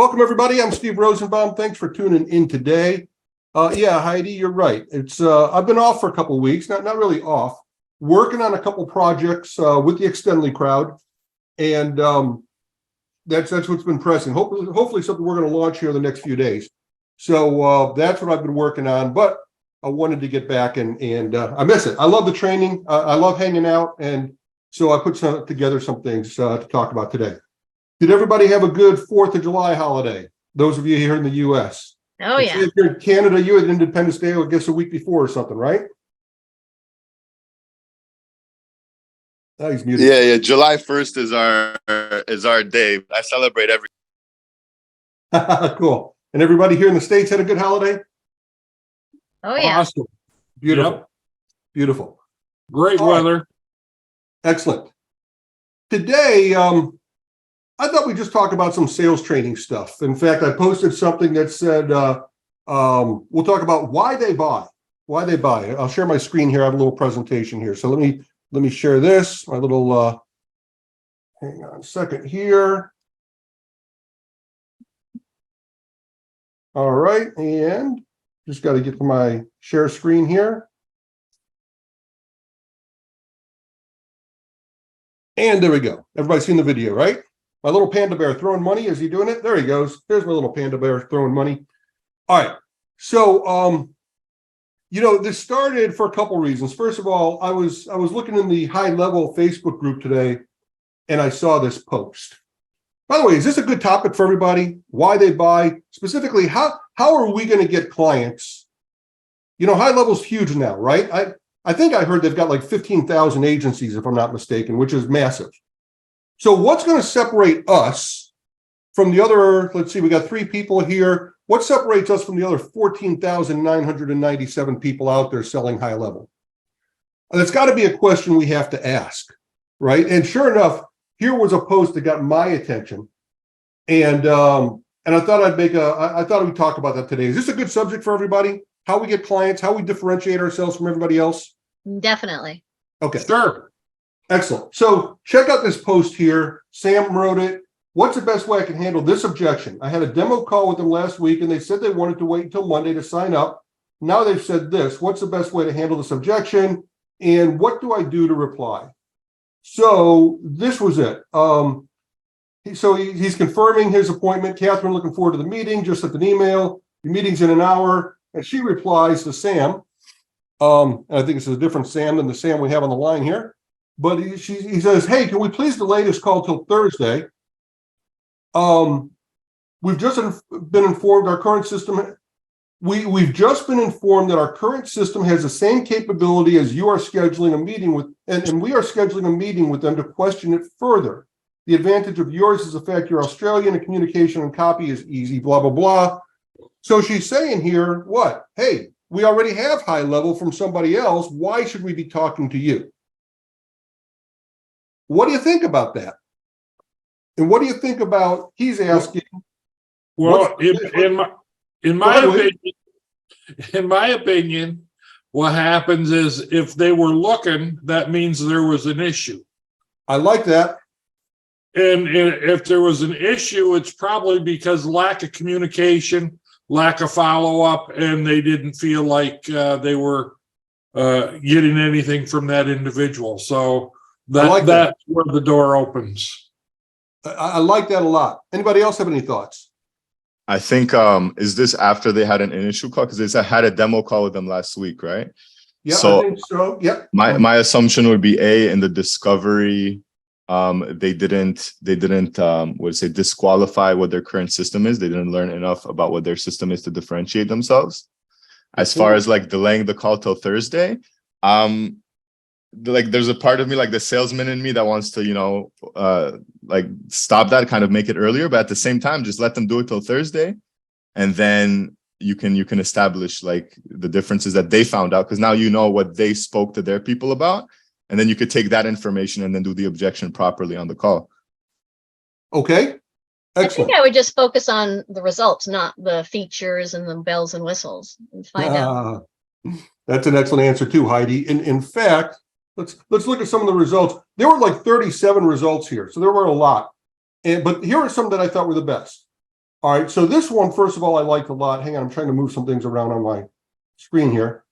Welcome, everybody. I'm Steve Rosenbaum. Thanks for tuning in today. Yeah, Heidi, you're right. It's I've been off for a couple of weeks, not really off, working on a couple projects with the Extendly crowd, and that's what's been pressing. Hopefully something we're going to launch here in the next few days. So that's what I've been working on. But I wanted to get back and I miss it. I love the training. I love hanging out, and so I put together some things to talk about today. Did everybody have a good 4th of July holiday? Those of you here in the U.S. Oh, yeah. If you're in Canada, you had Independence Day, I guess, a week before or something, right? Oh, he's muted. Yeah. July 1st is our day. I celebrate every. Cool. And everybody here in the States had a good holiday? Oh, yeah. Awesome. Beautiful. Yep. Beautiful. Great All right. weather. Excellent. Today, I thought we'd just talk about some sales training stuff. In fact, I posted something that said, we'll talk about why they buy. I'll share my screen here. I have a little presentation here. So let me share this, my little, hang on a second here. All right. And just got to get to my share screen here. And there we go. Everybody's seen the video, right? My little panda bear throwing money. Is he doing it? There he goes. There's my little panda bear throwing money. All right. So, this started for a couple reasons. First of all, I was looking in the high level Facebook group today, and I saw this post. By the way, is this a good topic for everybody? Why they buy? Specifically, how are we going to get clients? High level's huge now, right? I think I heard they've got like 15,000 agencies, if I'm not mistaken, which is massive. So what's going to separate us from the other, let's see, we got 3 people here. What separates us from the other 14,997 people out there selling high level? And it's got to be a question we have to ask, right? And sure enough, here was a post that got my attention. And I thought I thought we'd talk about that today. Is this a good subject for everybody? How we get clients, how we differentiate ourselves from everybody else? Definitely. Okay. Sure. Excellent. So check out this post here. Sam wrote it. What's the best way I can handle this objection? I had a demo call with them last week, and they said they wanted to wait until Monday to sign up. Now they've said this. What's the best way to handle this objection? And what do I do to reply? So this was it. He's confirming his appointment. Catherine, looking forward to the meeting. Just sent an email. The meeting's in an hour. And she replies to Sam. And I think this is a different Sam than the Sam we have on the line here. But he says, hey, can we please delay this call till Thursday? We've just been informed our current system. We've just been informed that our current system has the same capability as you are scheduling a meeting with, and we are scheduling a meeting with them to question it further. The advantage of yours is the fact you're Australian and communication and copy is easy, blah, blah, blah. So she's saying here, what? Hey, we already have high level from somebody else. Why should we be talking to you? What do you think about that? And what do you think about, he's asking. Well, in my opinion, what happens is if they were looking, that means there was an issue. I like that. And if there was an issue, it's probably because lack of communication, lack of follow-up, and they didn't feel like they were getting anything from that individual. So that's where the door opens. I like that a lot. Anybody else have any thoughts? I think is this after they had an initial call, because they had a demo call with them last week, right? Yeah, so I think so. Yep. My assumption would be in the discovery, they didn't disqualify what their current system is. They didn't learn enough about what their system is to differentiate themselves. As far as like delaying the call till Thursday, there's a part of me, like the salesman in me, that wants to stop that, kind of make it earlier, but at the same time just let them do it till Thursday, and then you can establish like the differences that they found out, because now you know what they spoke to their people about, and then you could take that information and then do the objection properly on the call. Okay. Excellent. I think I would just focus on the results, not the features and the bells and whistles, and find out. That's an excellent answer too, Heidi. In fact, let's look at some of the results. There were like 37 results here, so there were a lot. But here are some that I thought were the best. All right, so this one, first of all, I liked a lot. Hang on, I'm trying to move some things around on my screen here.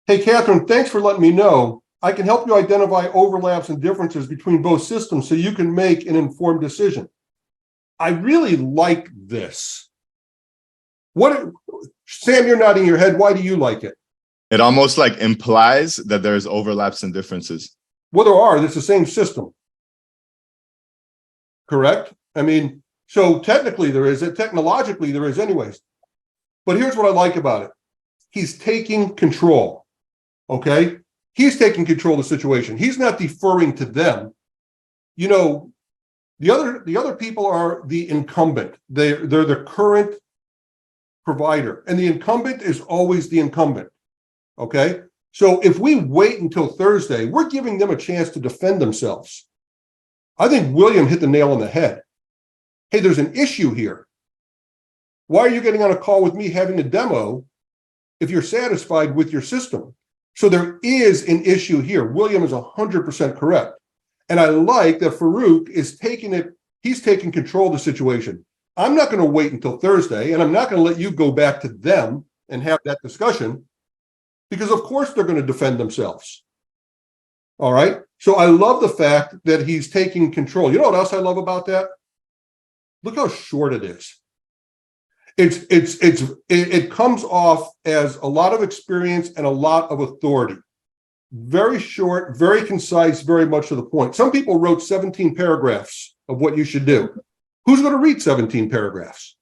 Hey, Catherine, thanks for letting me know. I can help you identify overlaps and differences between both systems so you can make an informed decision. I really like this. Sam, you're nodding your head. Why do you like it? It almost like implies that there's overlaps and differences. Well, there are. It's the same system. Correct? I mean, so technically there is, technologically there is anyways. But here's what I like about it. He's taking control. Okay? He's taking control of the situation. He's not deferring to them. You know, the other people are the incumbent. They're the current provider. And the incumbent is always the incumbent. Okay? So if we wait until Thursday, we're giving them a chance to defend themselves. I think William hit the nail on the head. Hey, there's an issue here. Why are you getting on a call with me having a demo if you're satisfied with your system? So there is an issue here. William is 100% correct. And I like that Farouk is taking it, he's taking control of the situation. I'm not going to wait until Thursday, and I'm not going to let you go back to them and have that discussion, because of course they're going to defend themselves. All right. So I love the fact that he's taking control. You know what else I love about that? Look how short it is. It comes off as a lot of experience and a lot of authority. Very short, very concise, very much to the point. Some people wrote 17 paragraphs of what you should do. Who's going to read 17 paragraphs?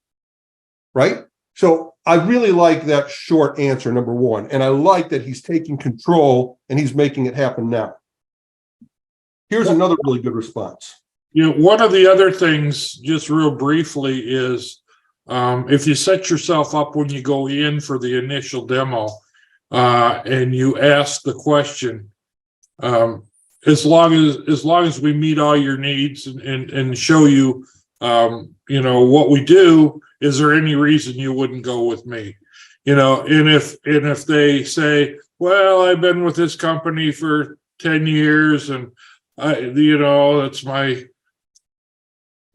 Right? So I really like that short answer, number one. And I like that he's taking control and he's making it happen now. Here's another really good response. You know, one of the other things, just real briefly, is if you set yourself up when you go in for the initial demo and you ask the question, as long as we meet all your needs and show you, you know, what we do, is there any reason you wouldn't go with me? You know, and if they say, well, I've been with this company for 10 years and you know, it's my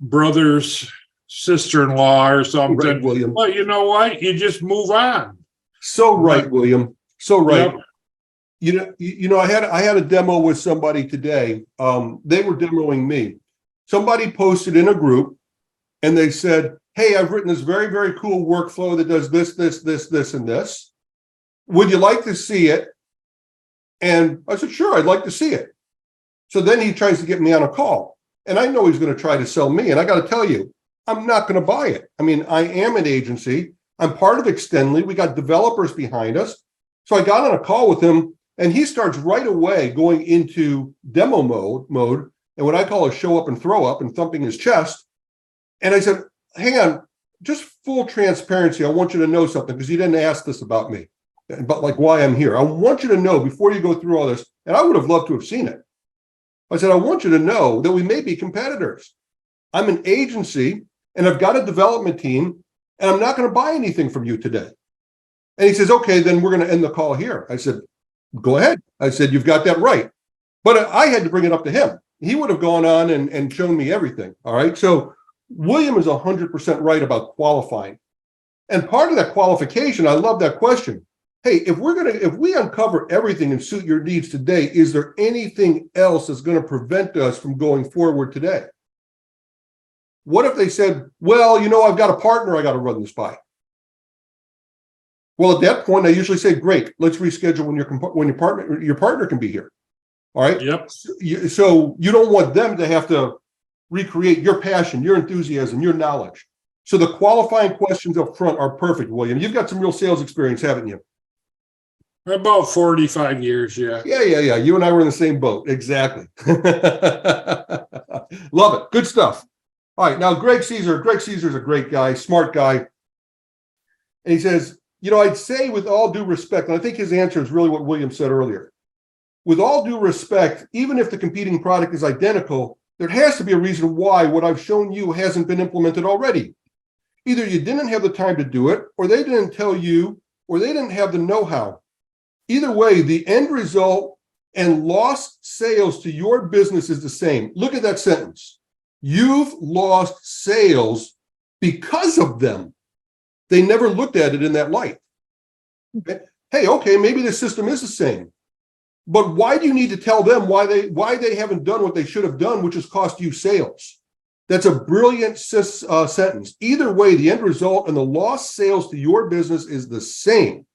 brother's sister-in-law or something. Right, William. Well, you know what? You just move on. So right, William. So right. Yep. You know, I had a demo with somebody today. They were demoing me. Somebody posted in a group and they said, hey, I've written this very, very cool workflow that does this, and this. Would you like to see it? And I said, sure, I'd like to see it. So then he tries to get me on a call. And I know he's going to try to sell me. And I got to tell you, I'm not going to buy it. I mean, I am an agency. I'm part of Extendly. We got developers behind us. So I got on a call with him and he starts right away going into demo mode and what I call a show up and throw up and thumping his chest. And I said, hang on, just full transparency. I want you to know something because you didn't ask this about me, but like why I'm here. I want you to know before you go through all this, and I would have loved to have seen it. I said, I want you to know that we may be competitors. I'm an agency and I've got a development team and I'm not going to buy anything from you today. And he says, okay, then we're going to end the call here. I said, go ahead. I said, you've got that right. But I had to bring it up to him. He would have gone on and shown me everything. All right. So William is 100% right about qualifying. And part of that qualification, I love that question. Hey, if we uncover everything and suit your needs today, is there anything else that's going to prevent us from going forward today? What if they said, well, you know, I've got a partner I got to run this by. Well, at that point, I usually say, great, let's reschedule when your partner can be here. All right. Yep. So you don't want them to have to recreate your passion, your enthusiasm, your knowledge. So the qualifying questions up front are perfect, William. You've got some real sales experience, haven't you? About 45 years, yeah. Yeah. You and I were in the same boat. Exactly. Love it. Good stuff. All right. Now, Greg Caesar's a great guy, smart guy. And he says, you know, I'd say with all due respect, and I think his answer is really what William said earlier. With all due respect, even if the competing product is identical, there has to be a reason why what I've shown you hasn't been implemented already. Either you didn't have the time to do it, or they didn't tell you, or they didn't have the know-how. Either way, the end result and lost sales to your business is the same. Look at that sentence. You've lost sales because of them. They never looked at it in that light. Hey, okay, maybe the system is the same. But why do you need to tell them why they haven't done what they should have done, which has cost you sales? That's a brilliant sentence. Either way, the end result and the lost sales to your business is the same.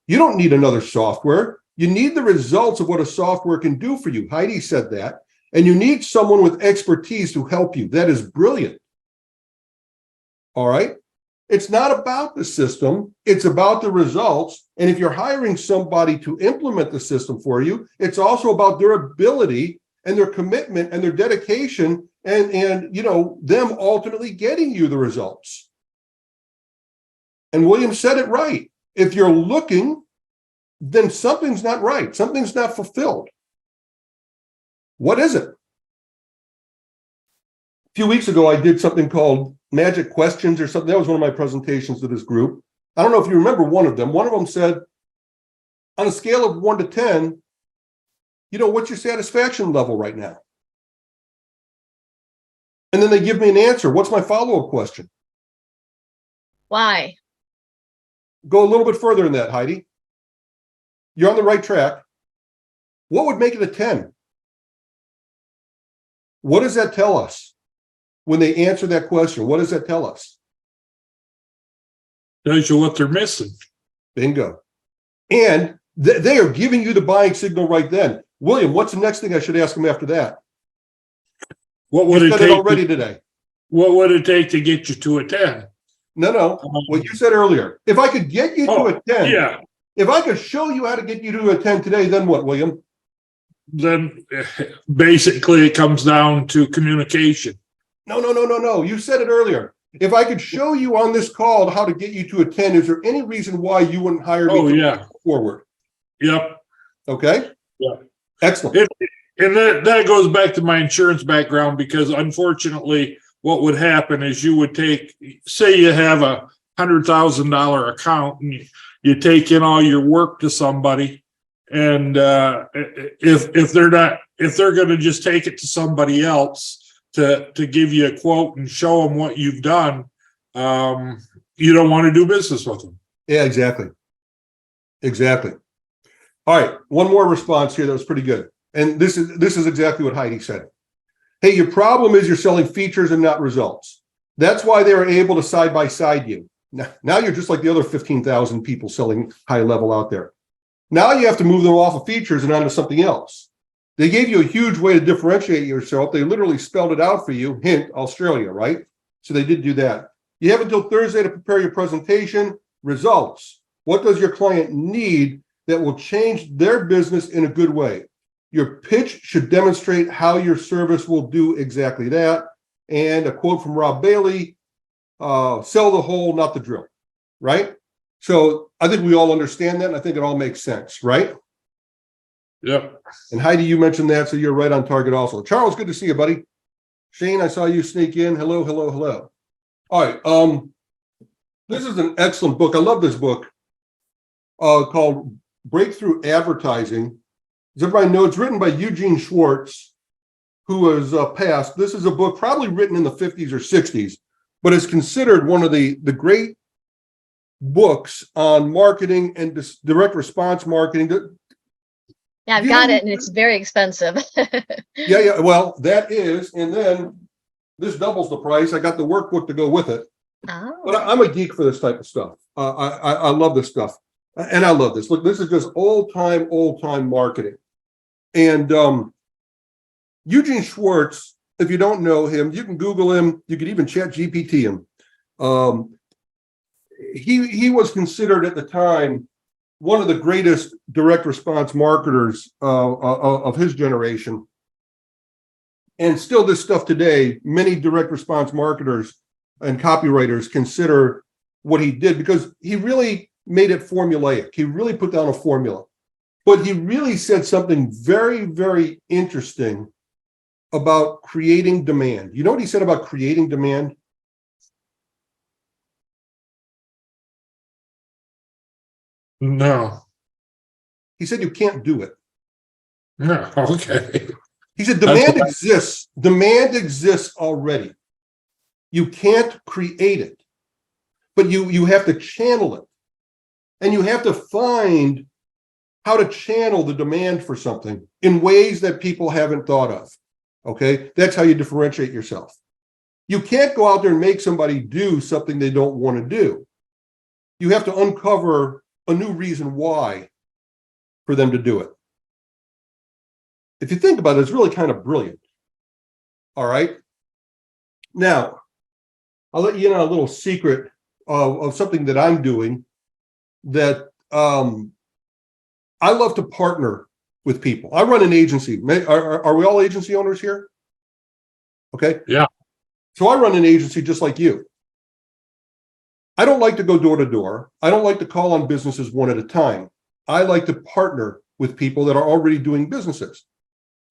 You don't need another software. You need the results of what a software can do for you. Heidi said that. And you need someone with expertise to help you. That is brilliant. All right. It's not about the system. It's about the results. And if you're hiring somebody to implement the system for you, it's also about their ability and their commitment and their dedication and you know, them ultimately getting you the results. And William said it right. If you're looking, then something's not right. Something's not fulfilled. What is it? A few weeks ago, I did something called Magic Questions or something. That was one of my presentations to this group. I don't know if you remember one of them. One of them said, on a scale of 1 to 10, you know, what's your satisfaction level right now? And then they give me an answer. What's my follow-up question? Why? Go a little bit further than that, Heidi. You're on the right track. What would make it a 10? What does that tell us? When they answer that question, what does that tell us? Tells you what they're missing. Bingo. And they are giving you the buying signal right then. William, what's the next thing I should ask them after that? What would You it said it take already today. What would it take to get you to a 10? No. What you said earlier. If I could get you to a 10, Yeah. if I could show you how to get you to a 10 today, then what, William? Then basically it comes down to communication. No. You said it earlier. If I could show you on this call how to get you to a 10, is there any reason why you wouldn't hire me forward? Yep. Okay. Yeah. Excellent. And that goes back to my insurance background, because unfortunately what would happen is you would say you have a $100,000 account and you take in all your work to somebody, and if they're going to just take it to somebody else to give you a quote and show them what you've done, you don't want to do business with them. Yeah, exactly. All right, one more response here that was pretty good. And this is exactly what Heidi said. Hey, your problem is you're selling features and not results. That's why they were able to side by side you. Now you're just like the other 15,000 people selling high level out there. Now you have to move them off of features and onto something else. They gave you a huge way to differentiate yourself. They literally spelled it out for you. Hint, Australia, right? So they did do that. You have until Thursday to prepare your presentation. Results. What does your client need that will change their business in a good way? Your pitch should demonstrate how your service will do exactly that. And a quote from Rob Bailey, sell the hole, not the drill, right? So I think we all understand that, and I think it all makes sense, right? Yep. And Heidi, you mentioned that, so you're right on target also. Charles, good to see you, buddy. Shane, I saw you sneak in. Hello. All right. This is an excellent book. I love this book called Breakthrough Advertising. As everybody knows, it's written by Eugene Schwartz, who was passed. This is a book probably written in the 50s or 60s, but it's considered one of the great books on marketing and direct response marketing. Yeah, I've got it, and it's very expensive. Yeah. Well, that is, and then this doubles the price. I got the workbook to go with it. Oh. But I'm a geek for this type of stuff. I love this stuff, and I love this. Look, this is just old time marketing. And Eugene Schwartz, if you don't know him, you can Google him. You could even chat GPT him. He was considered at the time one of the greatest direct response marketers of his generation. And still this stuff today, many direct response marketers and copywriters consider what he did, because he really made it formulaic. He really put down a formula. But he really said something very, very interesting about creating demand. You know what he said about creating demand? No. He said you can't do it. No. Okay. He said demand exists. Demand exists already. You can't create it, but you have to channel it. And you have to find how to channel the demand for something in ways that people haven't thought of. Okay, that's how you differentiate yourself. You can't go out there and make somebody do something they don't want to do. You have to uncover a new reason why for them to do it. If you think about it, it's really kind of brilliant. All right. Now, I'll let you in on a little secret of something that I'm doing that I love to partner with people. I run an agency. Are we all agency owners here? Okay. Yeah. So I run an agency just like you. I don't like to go door to door. I don't like to call on businesses one at a time. I like to partner with people that are already doing businesses.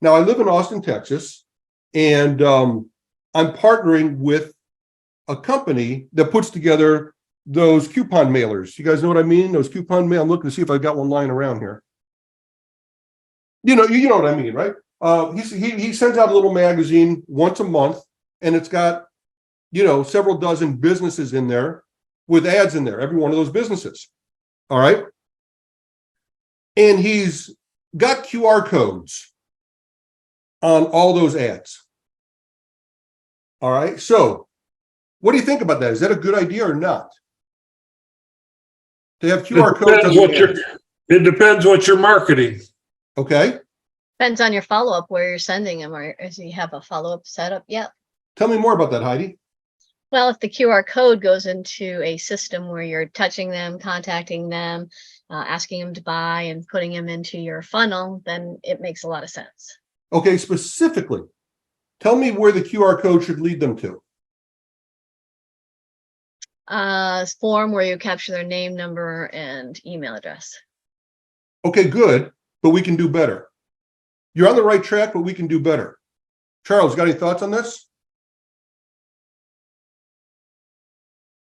Now, I live in Austin, Texas, and I'm partnering with a company that puts together those coupon mailers. You guys know what I mean? Those coupon mail. I'm looking to see if I've got one lying around here. You know what I mean, right? He sends out a little magazine once a month, and it's got, several dozen businesses in there with ads in there, every one of those businesses. All right. And he's got QR codes on all those ads. All right. So what do you think about that? Is that a good idea or not? To have QR codes on the ads? It depends what you're marketing. Okay. Depends on your follow-up where you're sending them, or if you have a follow-up setup yet. Tell me more about that, Heidi. Well, if the QR code goes into a system where you're touching them, contacting them, asking them to buy and putting them into your funnel, then it makes a lot of sense. Okay, specifically, tell me where the QR code should lead them to. Form where you capture their name, number, and email address. Okay, good, but we can do better. You're on the right track, but we can do better. Charles, got any thoughts on this?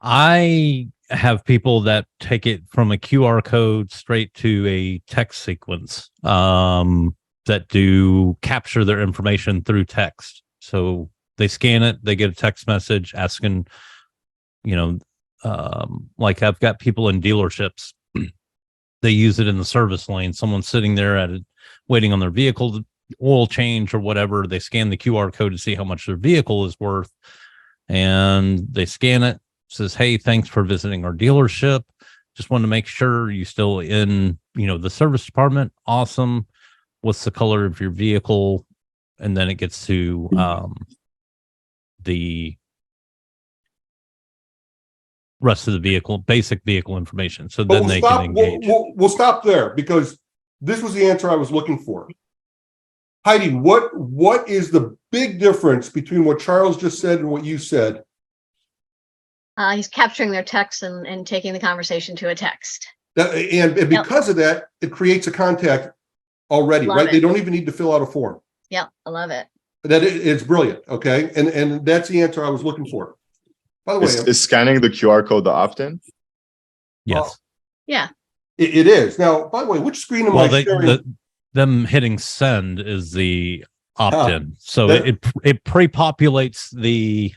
I have people that take it from a QR code straight to a text sequence that do capture their information through text. So they scan it, they get a text message asking, like I've got people in dealerships, they use it in the service lane. Someone's sitting there waiting on their vehicle oil change or whatever. They scan the QR code to see how much their vehicle is worth, and they scan it. Says, hey, thanks for visiting our dealership. Just wanted to make sure you still in, the service department. Awesome. What's the color of your vehicle? And then it gets to the rest of the vehicle, basic vehicle information. So then they can engage. We'll stop there because this was the answer I was looking for. Heidi, what is the big difference between what Charles just said and what you said? He's capturing their text and taking the conversation to a text. And because of that, it creates a contact already, Love right? it. They don't even need to fill out a form. Yep, I love it. It's brilliant. Okay. And that's the answer I was looking for. By the way, Is scanning the QR code the opt-in? Yes. Yeah. It is. Now, by the way, which screen am I sharing? Them hitting send is the opt-in. So that- it pre-populates the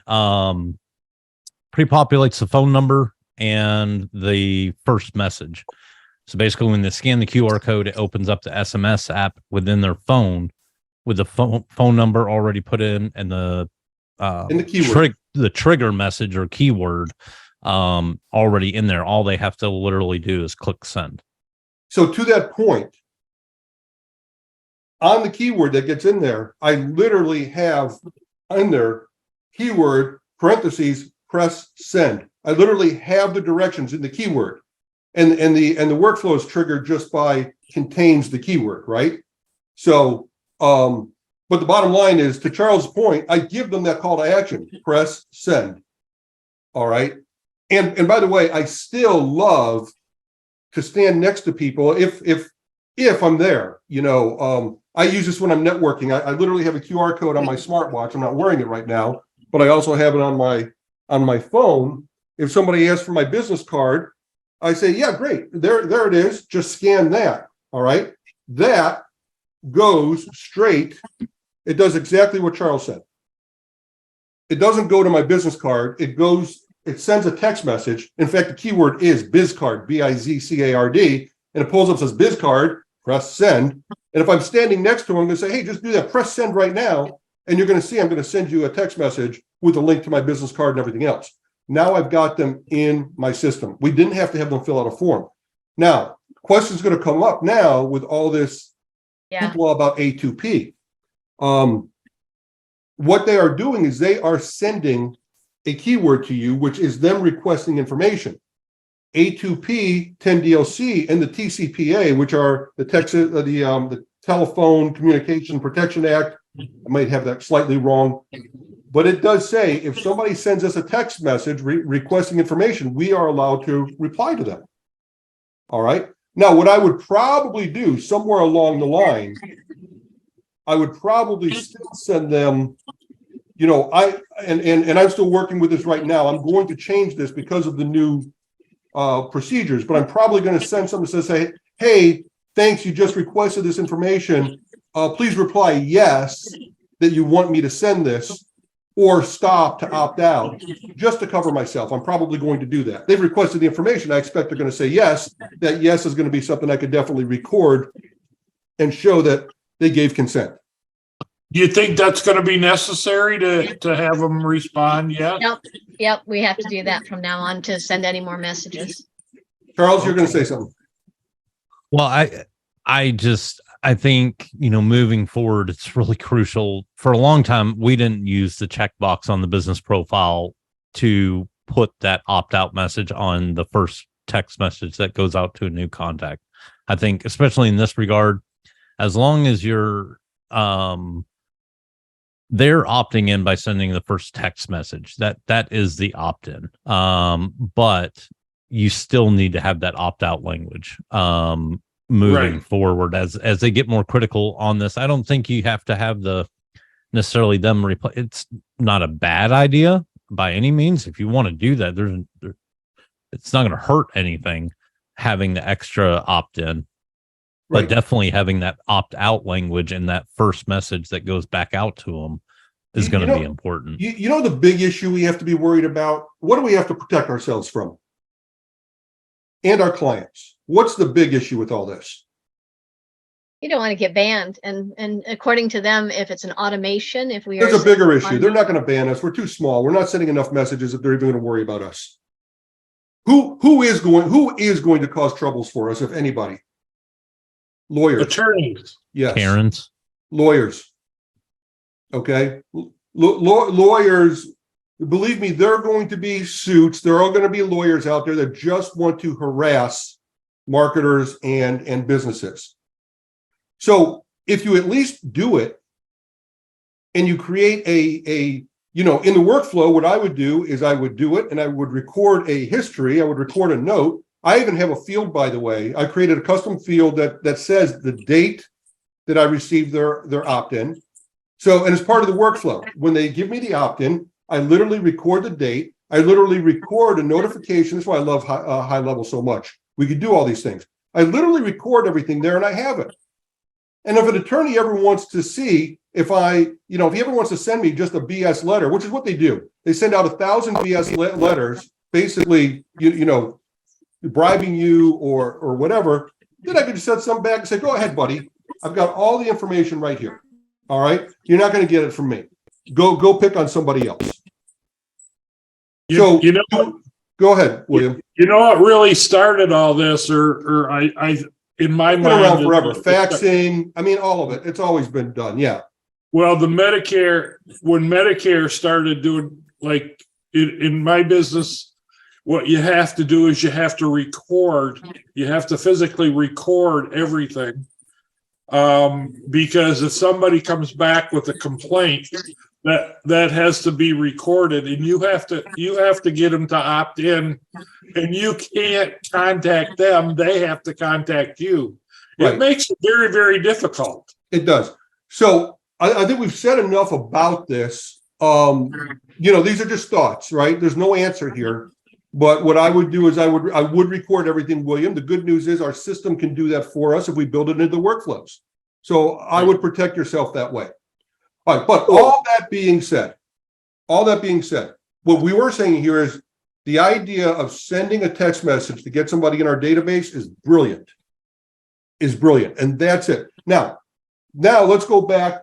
phone number and the first message. So basically, when they scan the QR code, it opens up the SMS app within their phone with the phone number already put in and the keyword. The trigger message or keyword already in there. All they have to literally do is click send. So to that point, on the keyword that gets in there, I literally have in there keyword parentheses press send. I literally have the directions in the keyword, and the workflow is triggered just by contains the keyword, right? So, but the bottom line is, to Charles' point, I give them that call to action: press send. All right, and by the way, I still love to stand next to people if I'm there. I use this when I'm networking. I literally have a QR code on my smartwatch. I'm not wearing it right now, but I also have it on my phone. If somebody asks for my business card, I say, yeah, great. There it is. Just scan that. All right. That goes straight. It does exactly what Charles said. it doesn't go to my business card. It sends a text message. In fact, the keyword is BizCard, BIZCARD, and it pulls up, says BizCard, press send. And if I'm standing next to him, I'm going to say, hey, just do that, press send right now. And you're going to see, I'm going to send you a text message with a link to my business card and everything else. Now I've got them in my system. We didn't have to have them fill out a form. Now, questions going to come up now with all this Yeah. hoopla about A2P. What they are doing is they are sending a keyword to you, which is them requesting information. A2P, 10DLC, and the TCPA, which are the Telephone Communication Protection Act. I might have that slightly wrong, but it does say if somebody sends us a text message requesting information, we are allowed to reply to them. All right. Now, what I would probably do somewhere along the line, I would probably still send them, you know, and I'm still working with this right now. I'm going to change this because of the new procedures, but I'm probably going to send something that says, hey, thanks, you just requested this information. Please reply yes, that you want me to send this, or stop to opt out, just to cover myself. I'm probably going to do that. They've requested the information. I expect they're going to say yes. That yes is going to be something I could definitely record and show that they gave consent. Do you think that's going to be necessary to have them respond yet? Yep. We have to do that from now on to send any more messages. Charles, you're going to say something. Well, I think, you know, moving forward, it's really crucial. For a long time, we didn't use the checkbox on the business profile to put that opt-out message on the first text message that goes out to a new contact. I think, especially in this regard, as long as you're they're opting in by sending the first text message, that is the opt-in. But you still need to have that opt-out language moving forward as they get more critical on this. I don't think you have to have necessarily them reply. It's not a bad idea by any means. If you want to do that, it's not going to hurt anything having the extra opt-in. But definitely having that opt-out language in that first message that goes back out to them is going to be important. You know, the big issue we have to be worried about, what do we have to protect ourselves from? And our clients. What's the big issue with all this? You don't want to get banned. And according to them, if it's an automation, if we There's a bigger issue. They're not going to ban us. We're too small. We're not sending enough messages that they're even going to worry about us. Who is going to cause troubles for us, if anybody? Lawyers. Attorneys. Yes. Karens. Lawyers. Okay. Lawyers, believe me, there are going to be suits. There are going to be lawyers out there that just want to harass marketers and businesses. So if you at least do it and you create a in the workflow, what I would do is I would do it and I would record a history. I would record a note. I even have a field, by the way. I created a custom field that says the date that I received their opt-in. So, and as part of the workflow, when they give me the opt-in, I literally record the date. I literally record a notification. That's why I love high level so much. We could do all these things. I literally record everything there and I have it. And if an attorney ever wants to see if he ever wants to send me just a BS letter, which is what they do. They send out 1,000 BS letters, basically, bribing you or whatever, then I could just send some back and say, go ahead, buddy. I've got all the information right here. All right. You're not going to get it from me. Go pick on somebody else. Go ahead, William. You know what really started all this, or I in my mind, around forever. Faxing, I mean, all of it. It's always been done. Yeah. Well, when Medicare started doing, like in my business, what you have to do is you have to physically record everything. Because if somebody comes back with a complaint, that has to be recorded, and you have to get them to opt in, and you can't contact them. They have to contact you. It makes it very, very difficult. It does. So I think we've said enough about this. These are just thoughts, right? There's no answer here. But what I would do is I would record everything, William. The good news is our system can do that for us if we build it into the workflows. So I would protect yourself that way. All right. But all that being said, all that being said, what we were saying here is the idea of sending a text message to get somebody in our database is brilliant. And that's it. Now let's go back.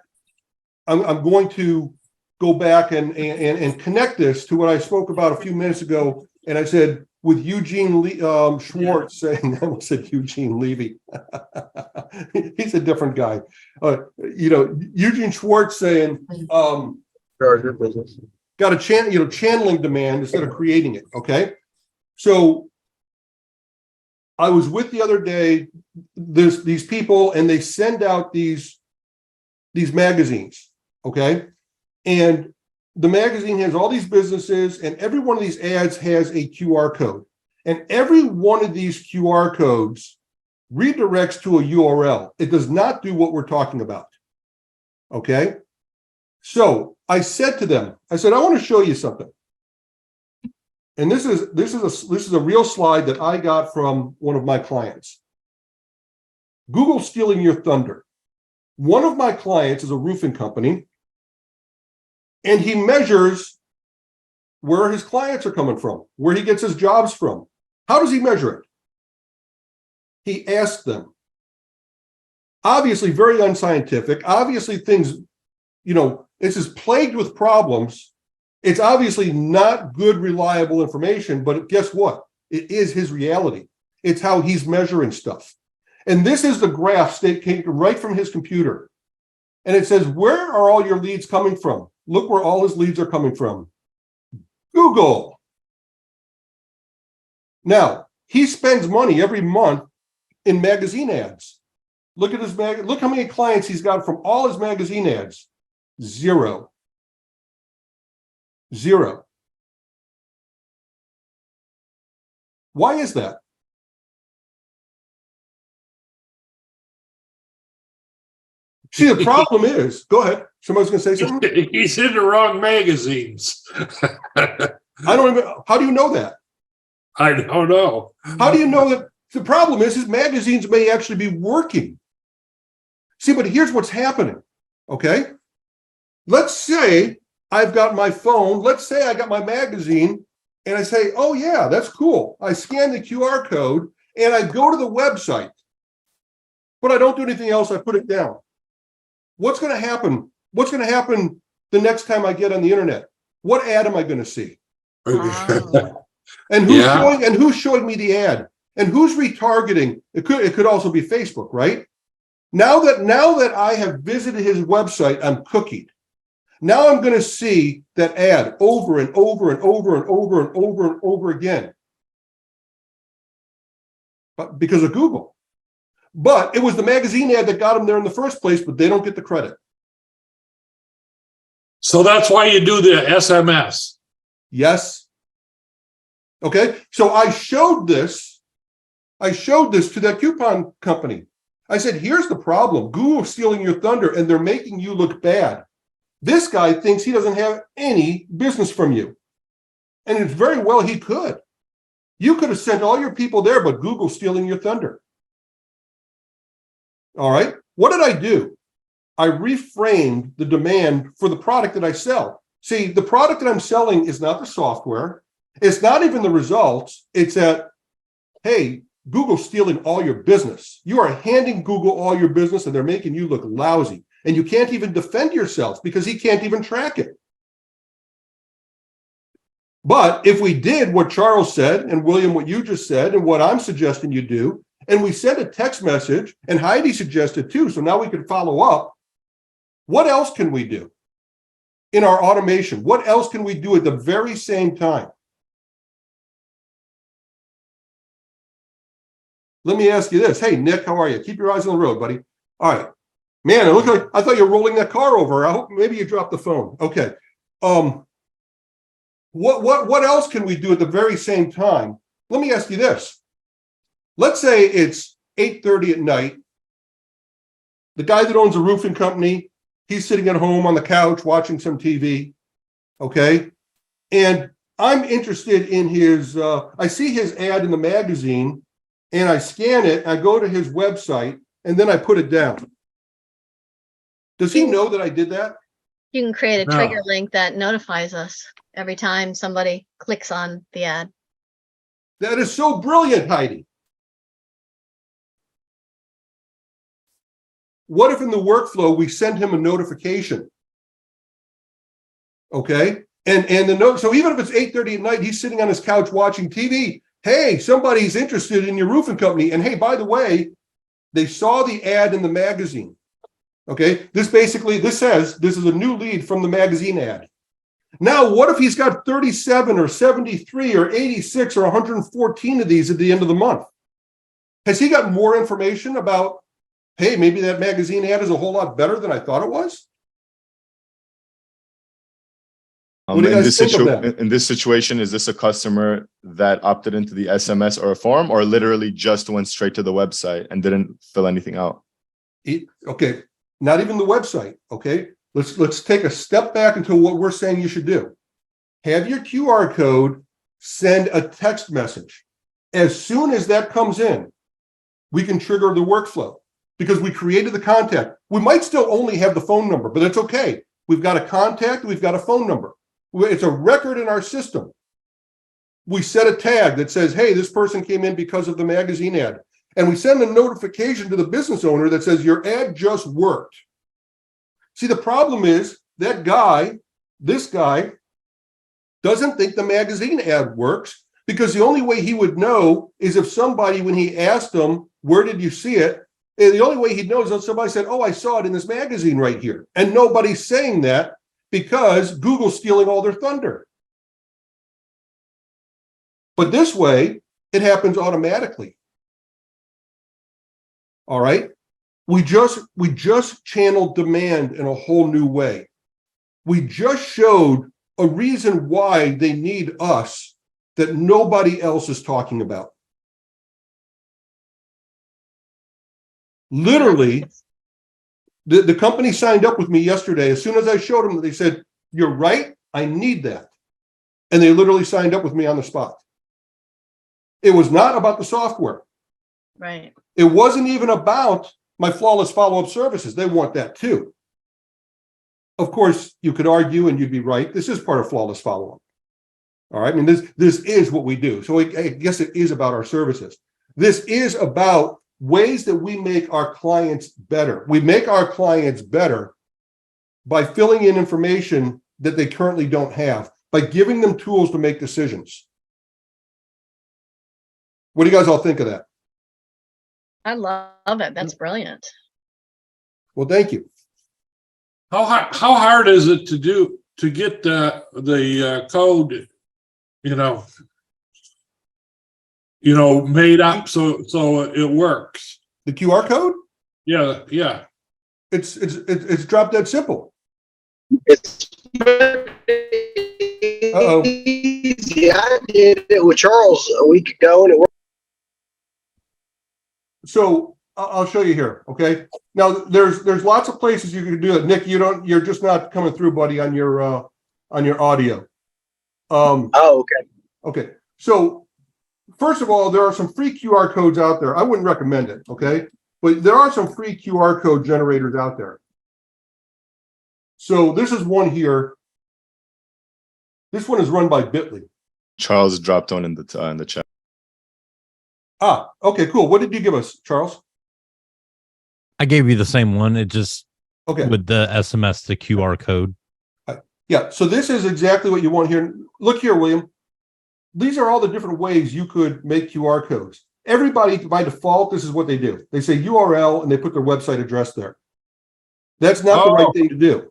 I'm going to go back and connect this to what I spoke about a few minutes ago. And I said, with Eugene Schwartz saying, I almost said Eugene Levy. He's a different guy. Eugene Schwartz saying, got a channeling demand instead of creating it. Okay. So I was with the other day, these people, and they send out these magazines. Okay. And the magazine has all these businesses, and every one of these ads has a QR code. And every one of these QR codes redirects to a URL. It does not do what we're talking about. Okay. So I said to them, I want to show you something. And this is a real slide that I got from one of my clients. Google stealing your thunder. One of my clients is a roofing company, and he measures where his clients are coming from, where he gets his jobs from. How does he measure it? He asks them. Obviously, very unscientific. Obviously, things, this is plagued with problems. It's obviously not good, reliable information, but guess what? It is his reality. It's how he's measuring stuff. And this is the graph that came right from his computer. And it says, where are all your leads coming from? Look where all his leads are coming from. Google. Now, he spends money every month in magazine ads. Look at look how many clients he's got from all his magazine ads. Zero. Why is that? See, the problem is, go ahead. Somebody's going to say something? He's in the wrong magazines. I don't even, how do you know that? I don't know. How do you know that? The problem is his magazines may actually be working. See, but here's what's happening, okay? Let's say I've got my phone. Let's say I got my magazine, and I say, oh, yeah, that's cool. I scan the QR code, and I go to the website, but I don't do anything else. I put it down. What's going to happen? What's going to happen the next time I get on the internet? What ad am I going to see? Wow. And who's showing me the ad? And who's retargeting? It could also be Facebook, right? Now that I have visited his website, I'm cookied. Now I'm going to see that ad over and over and over and over and over and over again. But because of Google. But it was the magazine ad that got him there in the first place, but they don't get the credit. So that's why you do the SMS. Yes. Okay. So I showed this to that coupon company. I said, here's the problem. Google's stealing your thunder and they're making you look bad. This guy thinks he doesn't have any business from you. And it's very well he could. You could have sent all your people there, but Google's stealing your thunder. All right. What did I do? I reframed the demand for the product that I sell. See, the product that I'm selling is not the software. It's not even the results. It's that, hey, Google's stealing all your business. You are handing Google all your business and they're making you look lousy. And you can't even defend yourself because he can't even track it. But if we did what Charles said, and William, what you just said, and what I'm suggesting you do, and we sent a text message, and Heidi suggested too, so now we can follow up, what else can we do in our automation? What else can we do at the very same time? Let me ask you this. Hey, Nick, how are you? Keep your eyes on the road, buddy. All right. Man, it looked like I thought you were rolling that car over. I hope maybe you dropped the phone. Okay. What else can we do at the very same time? Let me ask you this. Let's say it's 8:30 at night. The guy that owns a roofing company, he's sitting at home on the couch watching some TV. Okay. And I'm interested in his, I see his ad in the magazine and I scan it. I go to his website and then I put it down. Does he know that I did that? You can create a No. trigger link that notifies us every time somebody clicks on the ad. That is so brilliant, Heidi. What if in the workflow we send him a notification? Okay. And the note, so even if it's 8:30 at night, he's sitting on his couch watching TV. Hey, somebody's interested in your roofing company. And hey, by the way, they saw the ad in the magazine. Okay. This says this is a new lead from the magazine ad. Now, what if he's got 37 or 73 or 86 or 114 of these at the end of the month? Has he got more information about, hey, maybe that magazine ad is a whole lot better than I thought it was? What do you guys think of that? In this situation, is this a customer that opted into the SMS or a form, or literally just went straight to the website and didn't fill anything out? Okay, not even the website. Okay, let's take a step back into what we're saying you should do. Have your QR code send a text message. As soon as that comes in, we can trigger the workflow because we created the contact. We might still only have the phone number, but that's okay. We've got a contact, we've got a phone number. It's a record in our system. We set a tag that says, hey, this person came in because of the magazine ad. And we send a notification to the business owner that says your ad just worked. See, the problem is that this guy doesn't think the magazine ad works because the only way he would know is if somebody, when he asked him, where did you see it? And the only way he'd know is if somebody said, oh, I saw it in this magazine right here. And nobody's saying that because Google's stealing all their thunder. But this way, it happens automatically. All right. We just channeled demand in a whole new way. We just showed a reason why they need us that nobody else is talking about. Literally, the company signed up with me yesterday. As soon as I showed them, they said, you're right, I need that. And they literally signed up with me on the spot. It was not about the software. Right. It wasn't even about my flawless follow-up services. They want that too. Of course, you could argue, and you'd be right, this is part of flawless follow-up. All right, I mean, this is what we do. So I guess it is about our services. This is about ways that we make our clients better. We make our clients better by filling in information that they currently don't have, by giving them tools to make decisions. What do you guys all think of that? I love it. That's brilliant. Well, thank you. How hard is it to get the code, made up so it works? The QR code? Yeah. It's drop dead simple. It's Uh-oh. easy. I did it with Charles a week ago, and it worked. So I'll show you here. Okay. Now there's lots of places you can do it. Nick, you're just not coming through, buddy, on your audio. Oh, okay. Okay. So first of all, there are some free QR codes out there. I wouldn't recommend it. Okay. But there are some free QR code generators out there. So this is one here. This one is run by Bitly. Charles dropped one in the chat. Ah, okay, cool. What did you give us, Charles? I gave you the same one. It just Okay. with the SMS to QR code. Yeah, so this is exactly what you want here. Look here, William. These are all the different ways you could make QR codes. Everybody, by default, this is what they do. They say URL and they put their website address there. That's not the right thing to do.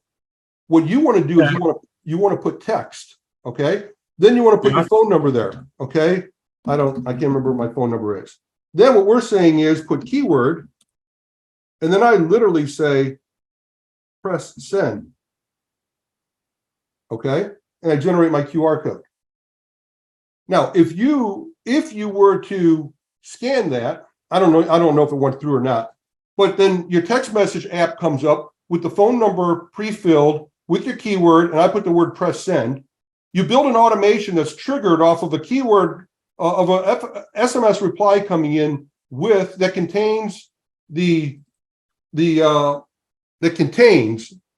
What you want to do is you want to put text, okay? Then you want to put your phone number there, okay? I can't remember what my phone number is. Then what we're saying is put keyword, and then I literally say press send. Okay, and I generate my QR code. Now, if you were to scan that, I don't know if it went through or not, but then your text message app comes up with the phone number pre-filled with your keyword, and I put the word press send. You build an automation that's triggered off of a keyword of a SMS reply coming in that contains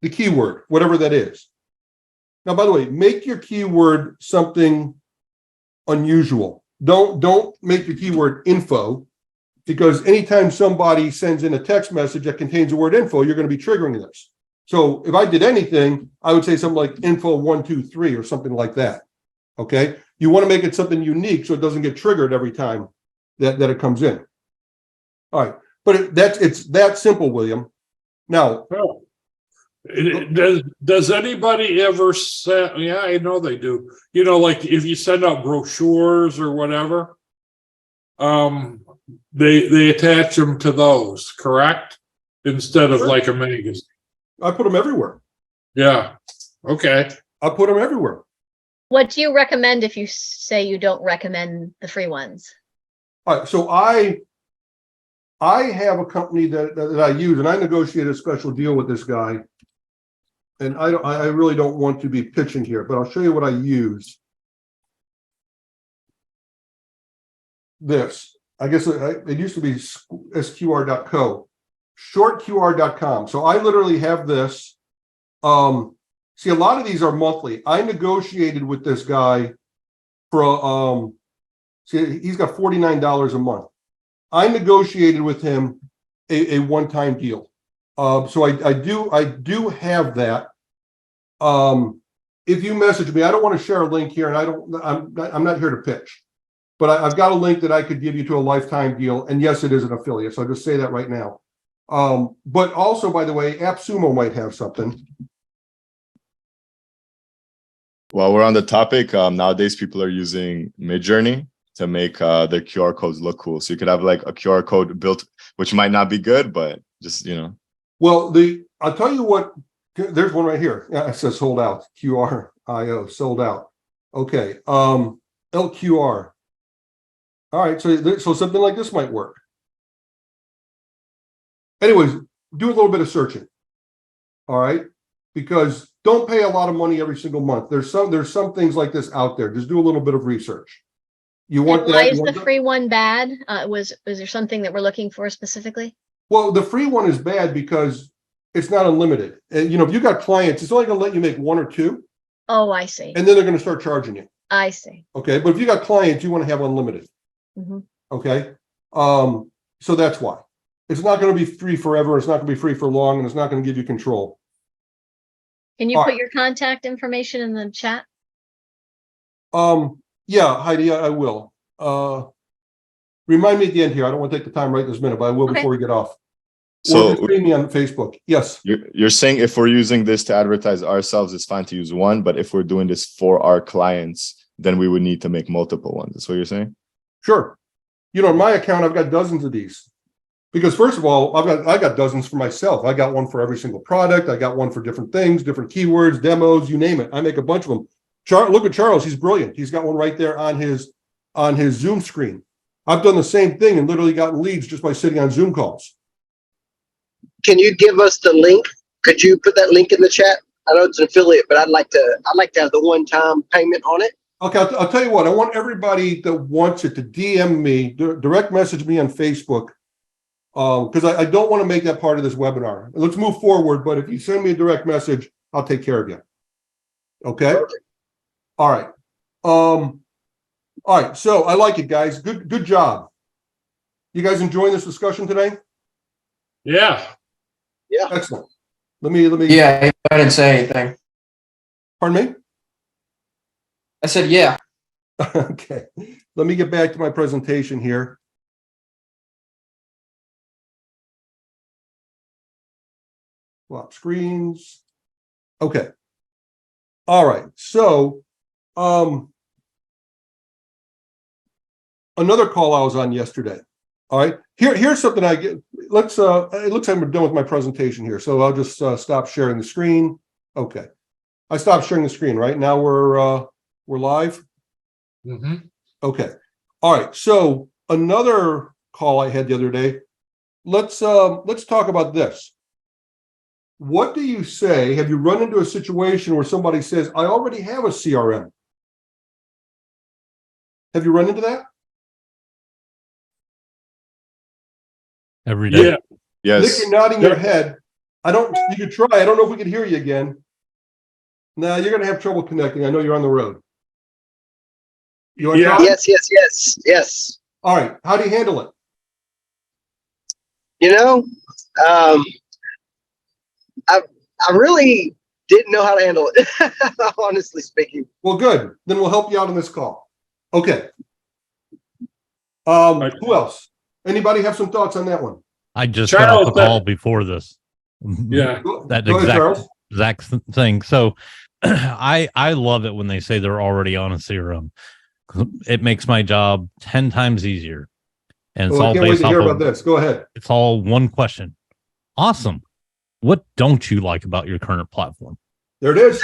the keyword, whatever that is. Now, by the way, make your keyword something unusual. Don't make your keyword info, because anytime somebody sends in a text message that contains the word info, you're going to be triggering this. So if I did anything, I would say something like info 123 or something like that. Okay. You want to make it something unique so it doesn't get triggered every time that it comes in. All right. But it's that simple, William. Now, Oh. Does anybody ever send? Yeah, I know they do. You know, like if you send out brochures or whatever, they attach them to those, correct? Instead of Sure. like a magazine. I put them everywhere. Yeah. Okay. I put them everywhere. What do you recommend if you say you don't recommend the free ones? All right. So I have a company that I use, and I negotiated a special deal with this guy. And I really don't want to be pitching here, but I'll show you what I use. This, I guess it used to be sqr.co, shortqr.com. So I literally have this. See, a lot of these are monthly. I negotiated with this guy for, see, he's got $49 a month. I negotiated with him a one-time deal. So I do have that. If you message me, I don't want to share a link here, and I'm not here to pitch, but I've got a link that I could give you to a lifetime deal. And yes, it is an affiliate. So I'll just say that right now. But also, by the way, AppSumo might have something. While we're on the topic, nowadays people are using Midjourney to make their QR codes look cool. So you could have like a QR code built, which might not be good, but just, you know. Well, I'll tell you what. There's one right here. Yeah, it says sold out. QRIO sold out. Okay. LQR. All right. So something like this might work. Anyways, do a little bit of searching. All right. Because don't pay a lot of money every single month. There's some things like this out there. Just do a little bit of research. You want And why that? is the free one bad? Was there something that we're looking for specifically? Well, the free one is bad because it's not unlimited. And, if you got clients, it's only going to let you make one or two. Oh, I see. And then they're going to start charging you. I see. Okay. But if you got clients, you want to have unlimited. Mm-hmm. Okay. So that's why. It's not going to be free forever. It's not going to be free for long, and it's not going to give you control. Can you All put right. your contact information in the chat? Yeah, Heidi, I will. Remind me at the end here. I don't want to take the time right this minute, but I will before we get off. So or just read me on Facebook. Yes. You're saying if we're using this to advertise ourselves, it's fine to use one, but if we're doing this for our clients, then we would need to make multiple ones. That's what you're saying? Sure. In my account, I've got dozens of these. Because first of all, I got dozens for myself. I got one for every single product. I got one for different things, different keywords, demos, you name it. I make a bunch of them. Look at Charles. He's brilliant. He's got one right there on his Zoom screen. I've done the same thing and literally gotten leads just by sitting on Zoom calls. Can you give us the link? Could you put that link in the chat? I know it's an affiliate, but I'd like to have the one-time payment on it. Okay, I'll tell you what. I want everybody that wants it to DM me, direct message me on Facebook, because I don't want to make that part of this webinar. Let's move forward. But if you send me a direct message, I'll take care of you. Okay. Perfect. All right. All right. So I like it, guys. Good job. You guys enjoying this discussion today? Yeah. Yeah. Excellent. Let me. Yeah, I didn't say anything. Pardon me? I said, yeah. Okay. Let me get back to my presentation here. Swap screens. Okay. All right. So, another call I was on yesterday. All right. Here's something I get. It looks like I'm done with my presentation here. So I'll just stop sharing the screen. Okay. I stopped sharing the screen, right? Now we're live. Mm-hmm. Okay. All right. So another call I had the other day. Let's talk about this. What do you say? Have you run into a situation where somebody says, I already have a CRM? Have you run into that? Every day. Yeah. Yes. Nick, you're nodding your head. You could try. I don't know if we could hear you again. No, you're going to have trouble connecting. I know you're on the road. You want to Yeah. try? Yes. All right. How do you handle it? You know, I really didn't know how to handle it, honestly speaking. Well, good. Then we'll help you out on this call. Okay. Who else? Anybody have some thoughts on that one? I just Charles, got off a call before this. Yeah. That Go ahead, Charles. exact thing. So I love it when they say they're already on a CRM. It makes my job 10 times easier. And it's Oh, I all can't wait based to off hear of, about this. Go ahead. it's all one question. Awesome. What don't you like about your current platform? There it is.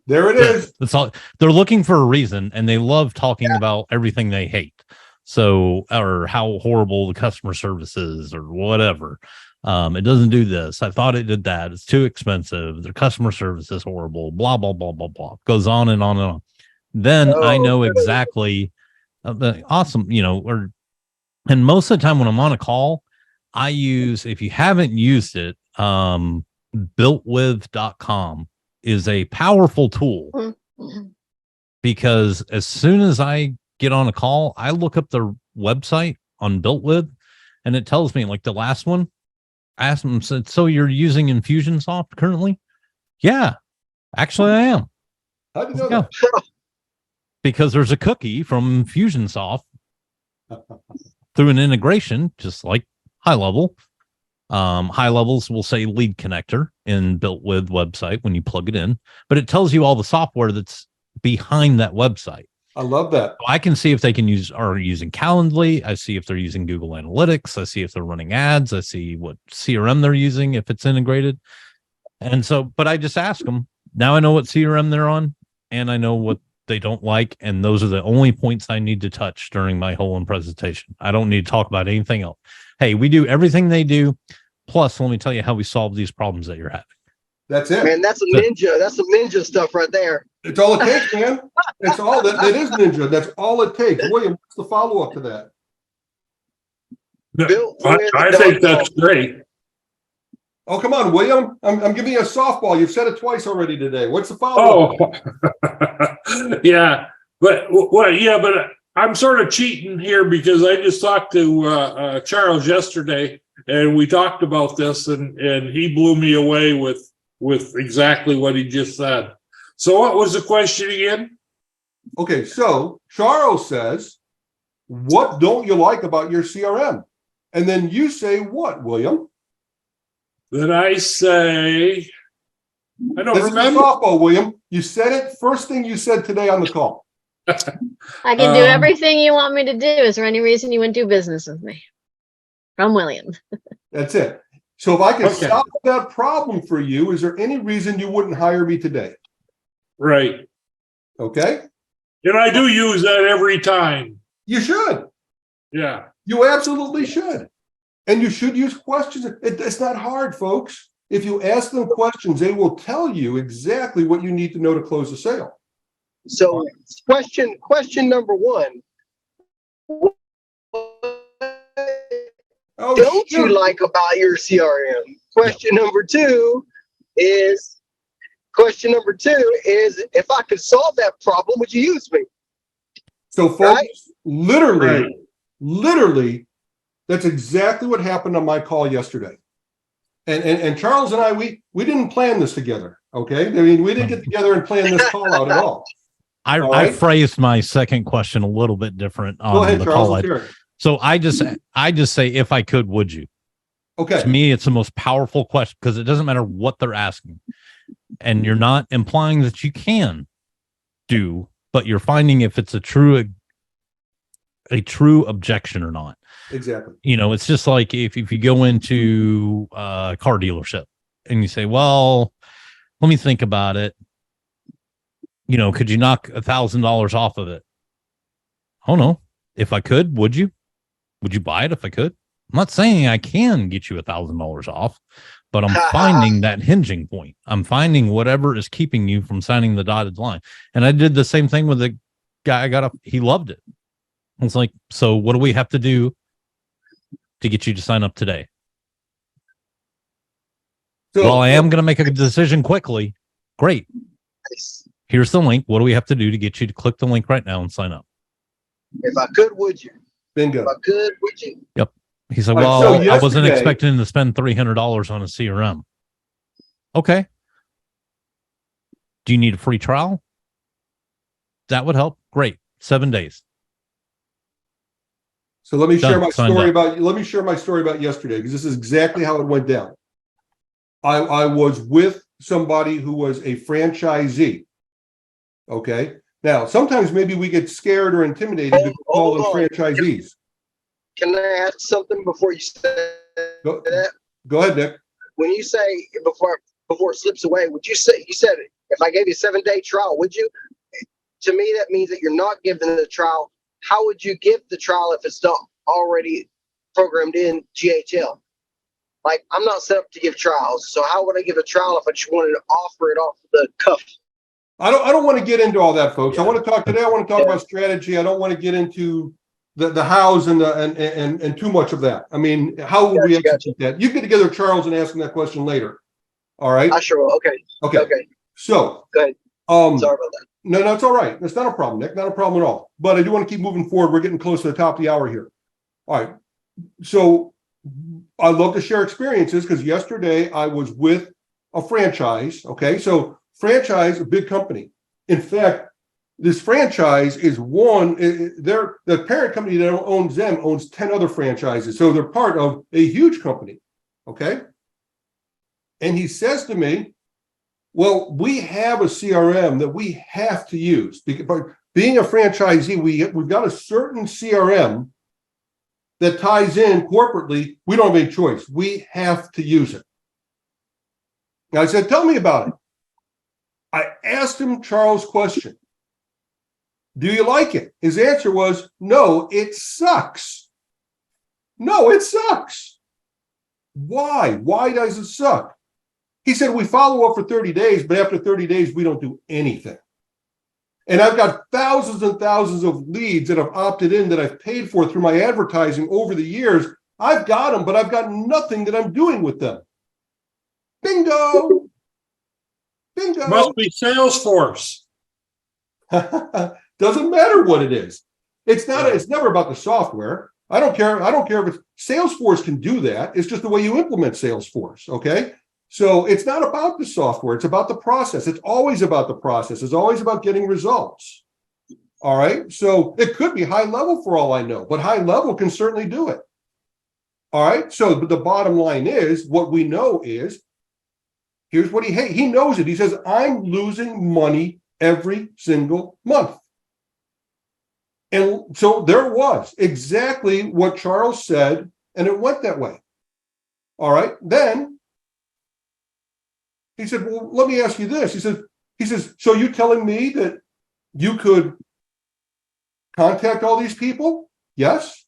There it is. That's all. They're looking for a reason, and they love talking about everything they hate. So, or how horrible the customer service is, or whatever. It doesn't do this. I thought it did that. It's too expensive. Their customer service is horrible. Blah blah blah blah blah. Goes on and on and on. Then I know exactly. Awesome, and most of the time when I'm on a call, I use, if you haven't used it, builtwith.com is a powerful tool, because as soon as I get on a call, I look up their website on Built With, and it tells me, like the last one, I asked them, said, so you're using Infusionsoft currently? Yeah, actually I am. How do you know that? Because there's a cookie from Infusionsoft through an integration, just like High Level. High Levels will say lead connector in Built With website when you plug it in, but it tells you all the software that's behind that website. I love that. So I can see if they are using Calendly. I see if they're using Google Analytics. I see if they're running ads. I see what CRM they're using, if it's integrated. And so, but I just ask them. Now I know what CRM they're on, and I know what they don't like. And those are the only points I need to touch during my whole presentation. I don't need to talk about anything else. Hey, we do everything they do. Plus, let me tell you how we solve these problems that you're having. That's it. Man, that's a ninja. That's some ninja stuff right there. It's all it takes, man. It's all that is ninja. That's all it takes. William, what's the follow-up to that? I think that's great. Oh, come on, William. I'm giving you a softball. You've said it twice already today. What's the follow-up? Oh, yeah, but I'm sort of cheating here because I just talked to Charles yesterday, and we talked about this, and he blew me away with exactly what he just said. So what was the question again? Okay, so Charles says, what don't you like about your CRM? And then you say what, William? Then I say, I don't This remember. is a softball, William. You said it first thing you said today on the call. I can do everything you want me to do. Is there any reason you wouldn't do business with me? From William. That's it. So if I can Okay. solve that problem for you, is there any reason you wouldn't hire me today? Right. Okay? And I do use that every time. You should. Yeah. You absolutely should. And you should use questions. It's not hard, folks. If you ask them questions, they will tell you exactly what you need to know to close the sale. So question number one. What don't you like about your CRM? Question number two is if I could solve that problem, would you use me? So folks, Right? literally, that's exactly what happened on my call yesterday. And Charles and I, we didn't plan this together. Okay. I mean, we didn't get together and plan this call out at all. I phrased my second question a little bit different on Go ahead, the Charles. call. Let's hear it. So I just say, if I could, would you? Okay. To me, it's the most powerful question, because it doesn't matter what they're asking. And you're not implying that you can do, but you're finding if it's a true objection or not. Exactly. It's just like if you go into a car dealership and you say, well, let me think about it. Could you knock $1,000 off of it? Oh no. If I could, would you buy it if I could? I'm not saying I can get you $1,000 off, but I'm finding that hinging point. I'm finding whatever is keeping you from signing the dotted line. And I did the same thing with the guy he loved it. It's like, so what do we have to do to get you to sign up today? So, Well, I am going to make a decision quickly. Great. Nice. Here's the link. What do we have to do to get you to click the link right now and sign up? If I could, would you? bingo. If I could, would you? He said, All right, well, so I wasn't yesterday- expecting to spend $300 on a CRM. Okay. Do you need a free trial? That would help. Great. 7 days. So let me share Done. my Signed story up. about, let me share my story about yesterday, because this is exactly how it went down. I was with somebody who was a franchisee. Okay. Now, sometimes maybe we get scared or intimidated to call them Hold on. franchisees. Can I ask something before you say Go, that? go ahead, Nick. When you say before it slips away, would you say, you said if I gave you a 7-day trial, would you? To me, that means that you're not giving the trial. How would you give the trial if it's not already programmed in GHL? Like, I'm not set up to give trials, so how would I give a trial if I just wanted to offer it off the cuff? I don't want to get into all that, folks. I Yeah. want to talk today. I want to talk about strategy. I don't want to get into the hows and and too much of that. I mean, how would we Gotcha. execute that? You get together, Charles, and ask him that question later. All right. I sure will. Okay. Okay. So, Go ahead. sorry Sorry about that. No, it's all right. That's not a problem, Nick. Not a problem at all. But I do want to keep moving forward. We're getting close to the top of the hour here. All right. So I love to share experiences, because yesterday I was with a franchise. Okay. So franchise, a big company. In fact, this franchise is the parent company that owns them owns 10 other franchises. So they're part of a huge company. Okay. And he says to me, well, we have a CRM that we have to use. Because being a franchisee, we've got a certain CRM that ties in corporately. We don't have any choice. We have to use it. And I said, tell me about it. I asked him Charles' question. Do you like it? His answer was, no, it sucks. No, it sucks. Why? Why does it suck? He said, we follow up for 30 days, but after 30 days, we don't do anything. And I've got thousands and thousands of leads that have opted in that I've paid for through my advertising over the years. I've got them, but I've got nothing that I'm doing with them. Bingo. Bingo. Must be Salesforce. Doesn't matter what it is. It's not, it's never about the software. I don't care if it's Salesforce can do that. It's just the way you implement Salesforce. Okay. So it's not about the software. It's about the process. It's always about the process. It's always about getting results. All right. So it could be high level for all I know, but high level can certainly do it. All right. So the bottom line is, what we know is, here's what he knows it. He says, I'm losing money every single month. And so there was exactly what Charles said, and it went that way. All right. Then he said, well, let me ask you this. He says, so you telling me that you could contact all these people? Yes.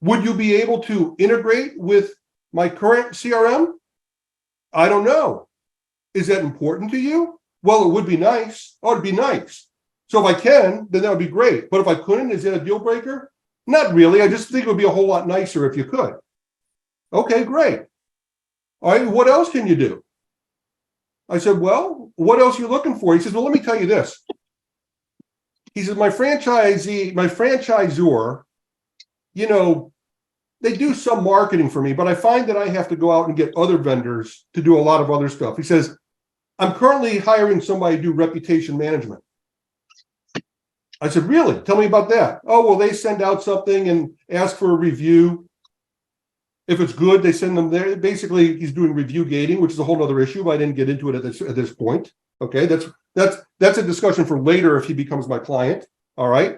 Would you be able to integrate with my current CRM? I don't know. Is that important to you? Well, it would be nice. Oh, it'd be nice. So if I can, then that would be great. But if I couldn't, is that a deal breaker? Not really. I just think it would be a whole lot nicer if you could. Okay, great. All right, what else can you do? I said, well, what else are you looking for? He says, well, let me tell you this. He says, my franchisor, you know, they do some marketing for me, but I find that I have to go out and get other vendors to do a lot of other stuff. He says, I'm currently hiring somebody to do reputation management. I said, really? Tell me about that. Oh, well, they send out something and ask for a review. If it's good, they send them there. Basically, he's doing review gating, which is a whole other issue, but I didn't get into it at this point. Okay, that's a discussion for later if he becomes my client. All right.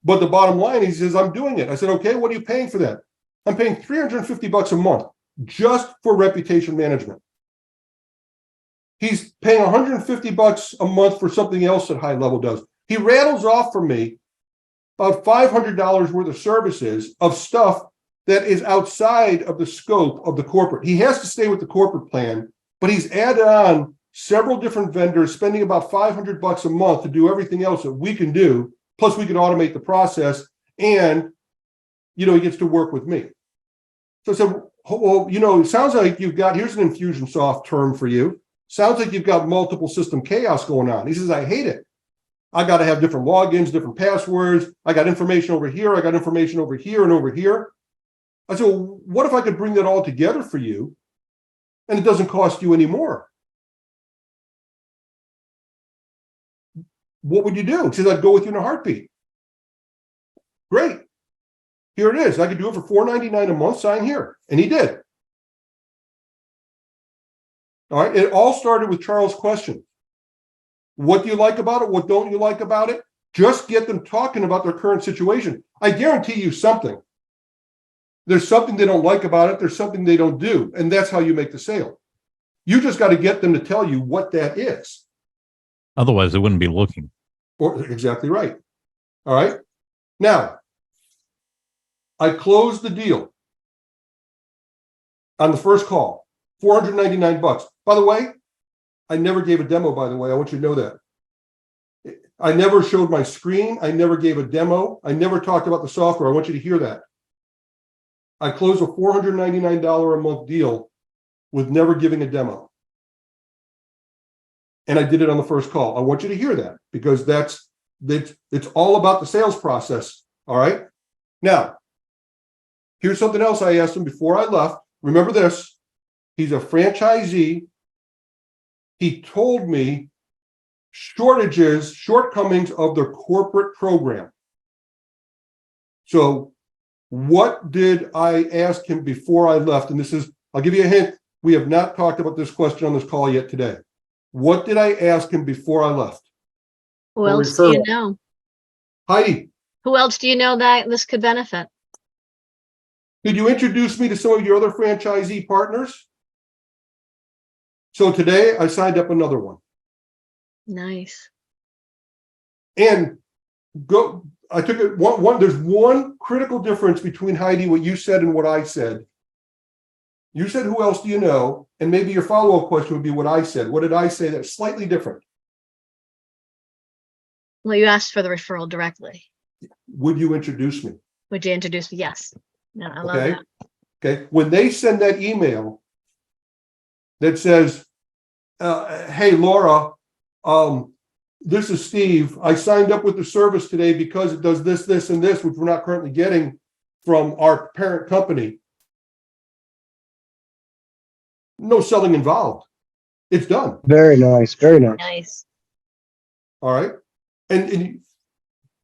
But the bottom line, he says, I'm doing it. I said, okay, what are you paying for that? I'm paying $350 a month just for reputation management. He's paying $150 a month for something else that High Level does. He rattles off for me about $500 worth of services of stuff that is outside of the scope of the corporate. He has to stay with the corporate plan, but he's added on several different vendors, spending about $500 a month to do everything else that we can do. Plus, we can automate the process, and he gets to work with me. So I said, Well, it sounds like here's an Infusionsoft term for you. Sounds like you've got multiple system chaos going on. He says, I hate it. I got to have different logins, different passwords. I got information over here. I got information over here and over here. I said, well, what if I could bring that all together for you and it doesn't cost you any more? What would you do? He says, I'd go with you in a heartbeat. Great. Here it is. I could do it for $4.99 a month. Sign here. And he did. All right. It all started with Charles' question. What do you like about it? What don't you like about it? Just get them talking about their current situation. I guarantee you something. There's something they don't like about it. There's something they don't do. And that's how you make the sale. You just got to get them to tell you what that is. Otherwise, they wouldn't be looking. Exactly right. All right. Now, I closed the deal on the first call, $499. By the way, I never gave a demo, by the way. I want you to know that. I never showed my screen. I never gave a demo. I never talked about the software. I want you to hear that. I closed a $499 a month deal with never giving a demo. And I did it on the first call. I want you to hear that because it's all about the sales process. All right. Now, here's something else I asked him before I left. Remember this. He's a franchisee. He told me shortcomings of their corporate program. So what did I ask him before I left? And I'll give you a hint. We have not talked about this question on this call yet today. What did I ask him before I left? Who else do you know? Heidi, Who else do you know that this could benefit? could you introduce me to some of your other franchisee partners? So today I signed up another one. Nice. And I took it there's one critical difference between Heidi, what you said and what I said. You said, who else do you know? And maybe your follow-up question would be what I said. What did I say that's slightly different? Well, you asked for the referral directly. Would you introduce me? Would you introduce me? Yes. No, I love Okay. that. Okay. When they send that email that says, hey, Laura, this is Steve. I signed up with the service today because it does this, this, and this, which we're not currently getting from our parent company. No selling involved. It's done. Very nice. Very nice. Nice. All right. And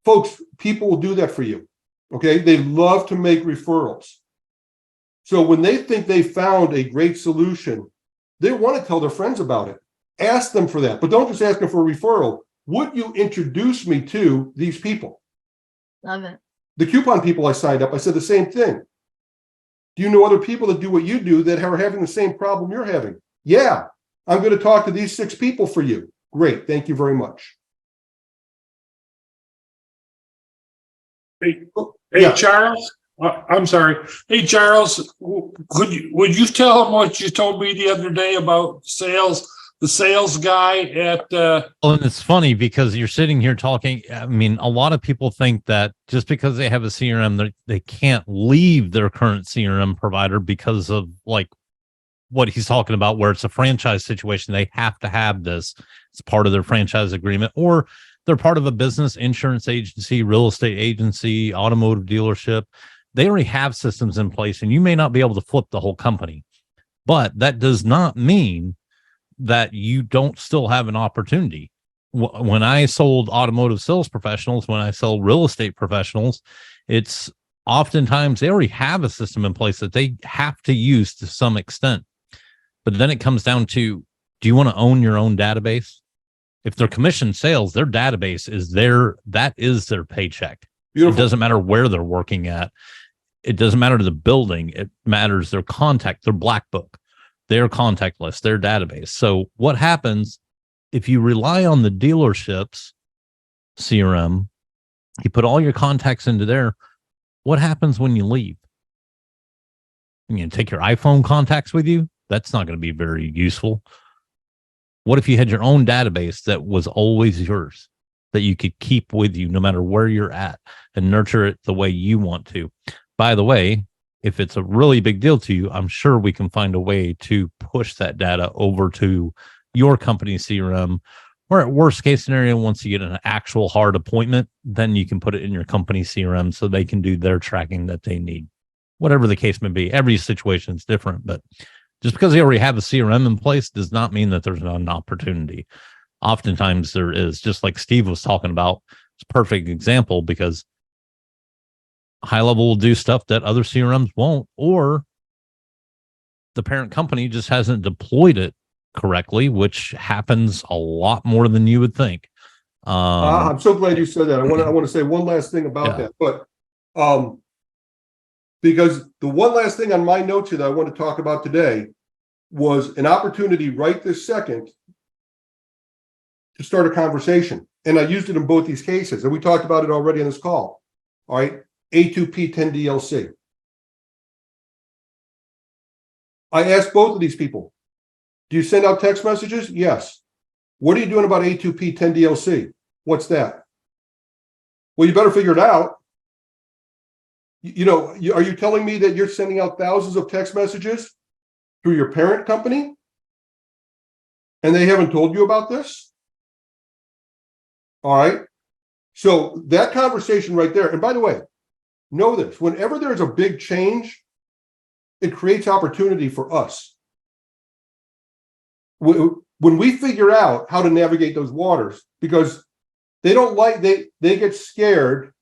folks, people will do that for you. Okay. They love to make referrals. So when they think they found a great solution, they want to tell their friends about it. Ask them for that, but don't just ask them for a referral. Would you introduce me to these people? Love it. The coupon people I signed up, I said the same thing. Do you know other people that do what you do that are having the same problem you're having? Yeah, I'm going to talk to these 6 people for you. Great. Thank you very much. Hey, Yeah. Charles, I'm sorry. Hey, Charles, would you tell him what you told me the other day about sales? The sales guy at Well, and it's funny because you're sitting here talking. I mean, a lot of people think that just because they have a CRM, they can't leave their current CRM provider because of like what he's talking about, where it's a franchise situation. They have to have this. It's part of their franchise agreement, or they're part of a business, insurance agency, real estate agency, automotive dealership. They already have systems in place, and you may not be able to flip the whole company, but that does not mean that you don't still have an opportunity. When I sold automotive sales professionals, when I sell real estate professionals, it's oftentimes they already have a system in place that they have to use to some extent. But then it comes down to, do you want to own your own database? If they're commission sales, their database is that is their paycheck. Beautiful. It doesn't matter where they're working at. It doesn't matter the building. It matters their contact, their black book, their contact list, their database. So what happens if you rely on the dealership's CRM, you put all your contacts into there, what happens when you leave? You take your iPhone contacts with you? That's not going to be very useful. What if you had your own database that was always yours, that you could keep with you no matter where you're at and nurture it the way you want to? By the way, If it's a really big deal to you, I'm sure we can find a way to push that data over to your company CRM. Or at worst case scenario, once you get an actual hard appointment, then you can put it in your company CRM so they can do their tracking that they need. Whatever the case may be, every situation is different, but just because they already have a CRM in place does not mean that there's not an opportunity. Oftentimes there is, just like Steve was talking about. It's a perfect example because High Level will do stuff that other CRMs won't, or the parent company just hasn't deployed it correctly, which happens a lot more than you would think. I'm so glad you said that. I want to say one last thing about that, but because the one last thing on my notes here that I want to talk about today was an opportunity right this second to start a conversation. And I used it in both these cases, and we talked about it already on this call. All right, A2P 10DLC. I asked both of these people, do you send out text messages? Yes. What are you doing about A2P 10DLC? What's that? Well, you better figure it out. Are you telling me that you're sending out thousands of text messages through your parent company and they haven't told you about this? All right. So that conversation right there, and by the way, know this, whenever there's a big change, it creates opportunity for us. When we figure out how to navigate those waters, because they get scared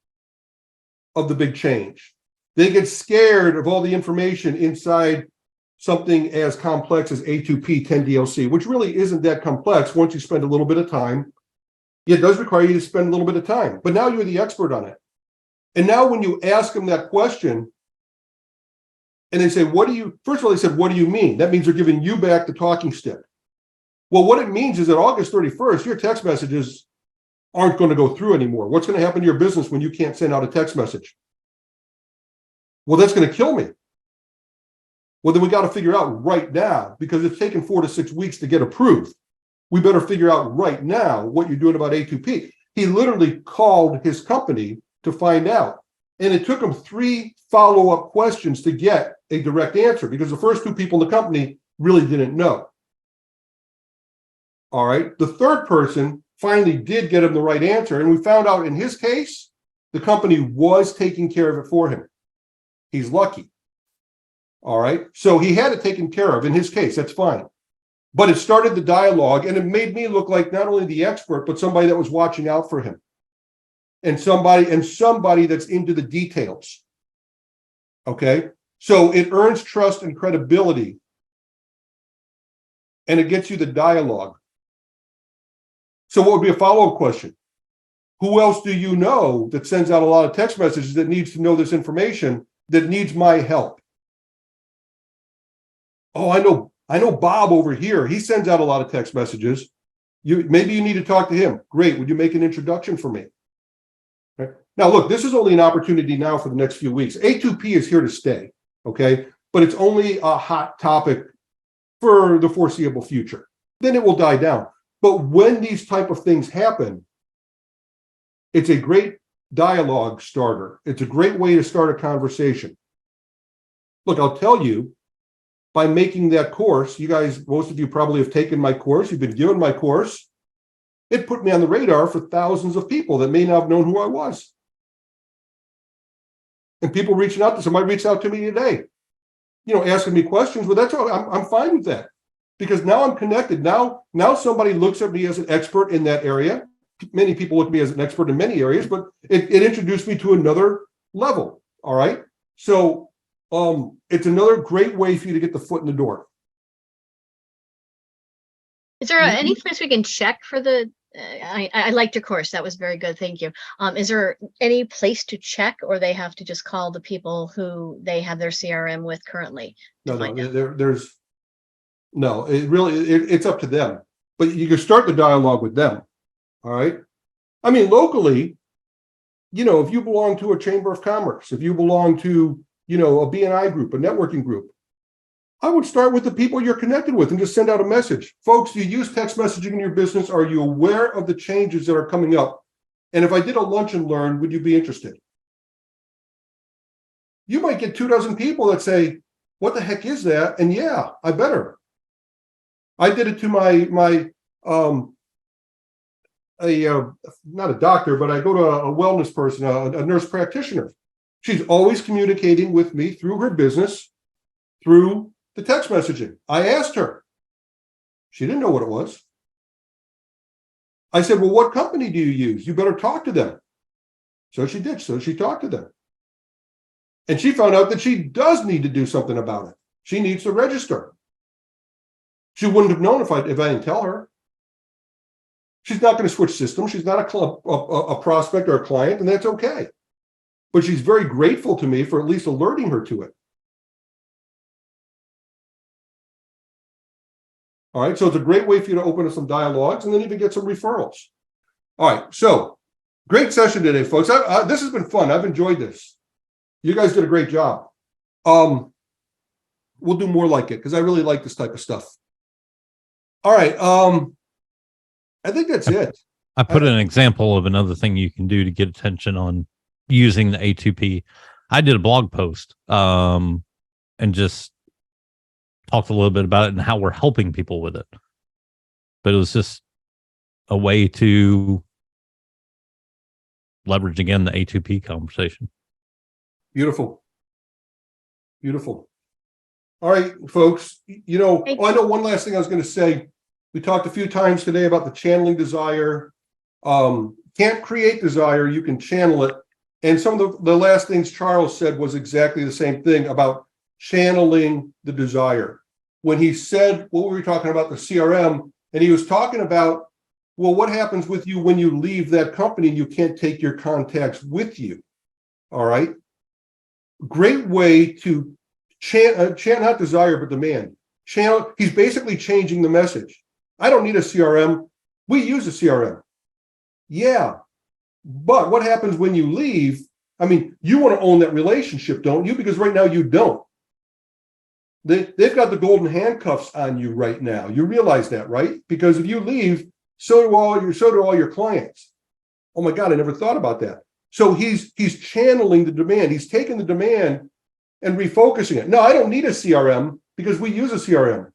of the big change. They get scared of all the information inside something as complex as A2P 10DLC, which really isn't that complex once you spend a little bit of time. It does require you to spend a little bit of time, but now you're the expert on it. And now when you ask them that question, and they say, first of all, they said, what do you mean? That means they're giving you back the talking stick. Well, what it means is that August 31st, your text messages aren't going to go through anymore. What's going to happen to your business when you can't send out a text message? Well, that's going to kill me. Well, then we got to figure out right now, because it's taken 4 to 6 weeks to get approved. We better figure out right now what you're doing about A2P. He literally called his company to find out. And it took him 3 follow-up questions to get a direct answer, because the first 2 people in the company really didn't know. All right. The third person finally did get him the right answer. And we found out in his case, the company was taking care of it for him. He's lucky. All right. So he had it taken care of in his case. That's fine. But it started the dialogue, and it made me look like not only the expert, but somebody that was watching out for him. And somebody that's into the details. Okay. So it earns trust and credibility. And it gets you the dialogue. So what would be a follow-up question? Who else do you know that sends out a lot of text messages that needs to know this information, that needs my help? Oh, I know Bob over here. He sends out a lot of text messages. Maybe you need to talk to him. Great. Would you make an introduction for me? Right. Now, look, this is only an opportunity now for the next few weeks. A2P is here to stay, okay? But it's only a hot topic for the foreseeable future. Then it will die down. But when these type of things happen, it's a great dialogue starter. It's a great way to start a conversation. Look, I'll tell you, by making that course, you guys, most of you probably have taken my course. You've been given my course. It put me on the radar for thousands of people that may not have known who I was. And people reaching out to somebody reached out to me today, asking me questions. Well, that's all. I'm fine with that, because now I'm connected. Now somebody looks at me as an expert in that area. Many people look at me as an expert in many areas, but it introduced me to another level. All right. So it's another great way for you to get the foot in the door. Is there any place we can check for the? I liked your course. That was very good. Thank you. Is there any place to check, or they have to just call the people who they have their CRM with currently? There's no. It's up to them. But you can start the dialogue with them. All right. I mean, locally, if you belong to a chamber of commerce, if you belong to a BNI group, a networking group, I would start with the people you're connected with and just send out a message. Folks, do you use text messaging in your business? Are you aware of the changes that are coming up? And if I did a lunch and learn, would you be interested? you might get 24 people that say, what the heck is that? And yeah, I better. I did it to my not a doctor, but I go to a wellness person, a nurse practitioner. She's always communicating with me through her business, through the text messaging. I asked her. She didn't know what it was. I said, well, what company do you use? You better talk to them. So she did. So she talked to them. And she found out that she does need to do something about it. She needs to register. She wouldn't have known if I didn't tell her. She's not going to switch systems. She's not a prospect or a client, and that's okay. But she's very grateful to me for at least alerting her to it. All right, so it's a great way for you to open up some dialogues and then even get some referrals. All right, so great session today, folks. This has been fun. I've enjoyed this. You guys did a great job. We'll do more like it because I really like this type of stuff. All right, I think that's it. I put an example of another thing you can do to get attention on using the A2P. I did a blog post and just talked a little bit about it and how we're helping people with it. But it was just a way to leverage again the A2P conversation. Beautiful. Beautiful. All right, folks. You know, I know one last thing I was going to say. We talked a few times today about the channeling desire. Can't create desire, you can channel it. And some of the last things Charles said was exactly the same thing about channeling the desire. When he said, what were we talking about, the CRM, and he was talking about, well, what happens with you when you leave that company and you can't take your contacts with you? All right. Great way to chant not desire, but demand. Channel. He's basically changing the message. I don't need a CRM. We use a CRM. Yeah. But what happens when you leave? I mean, you want to own that relationship, don't you? Because right now you don't. They've got the golden handcuffs on you right now. You realize that, right? Because if you leave, so do all your clients. Oh my God, I never thought about that. So he's channeling the demand. He's taking the demand and refocusing it. No, I don't need a CRM because we use a CRM.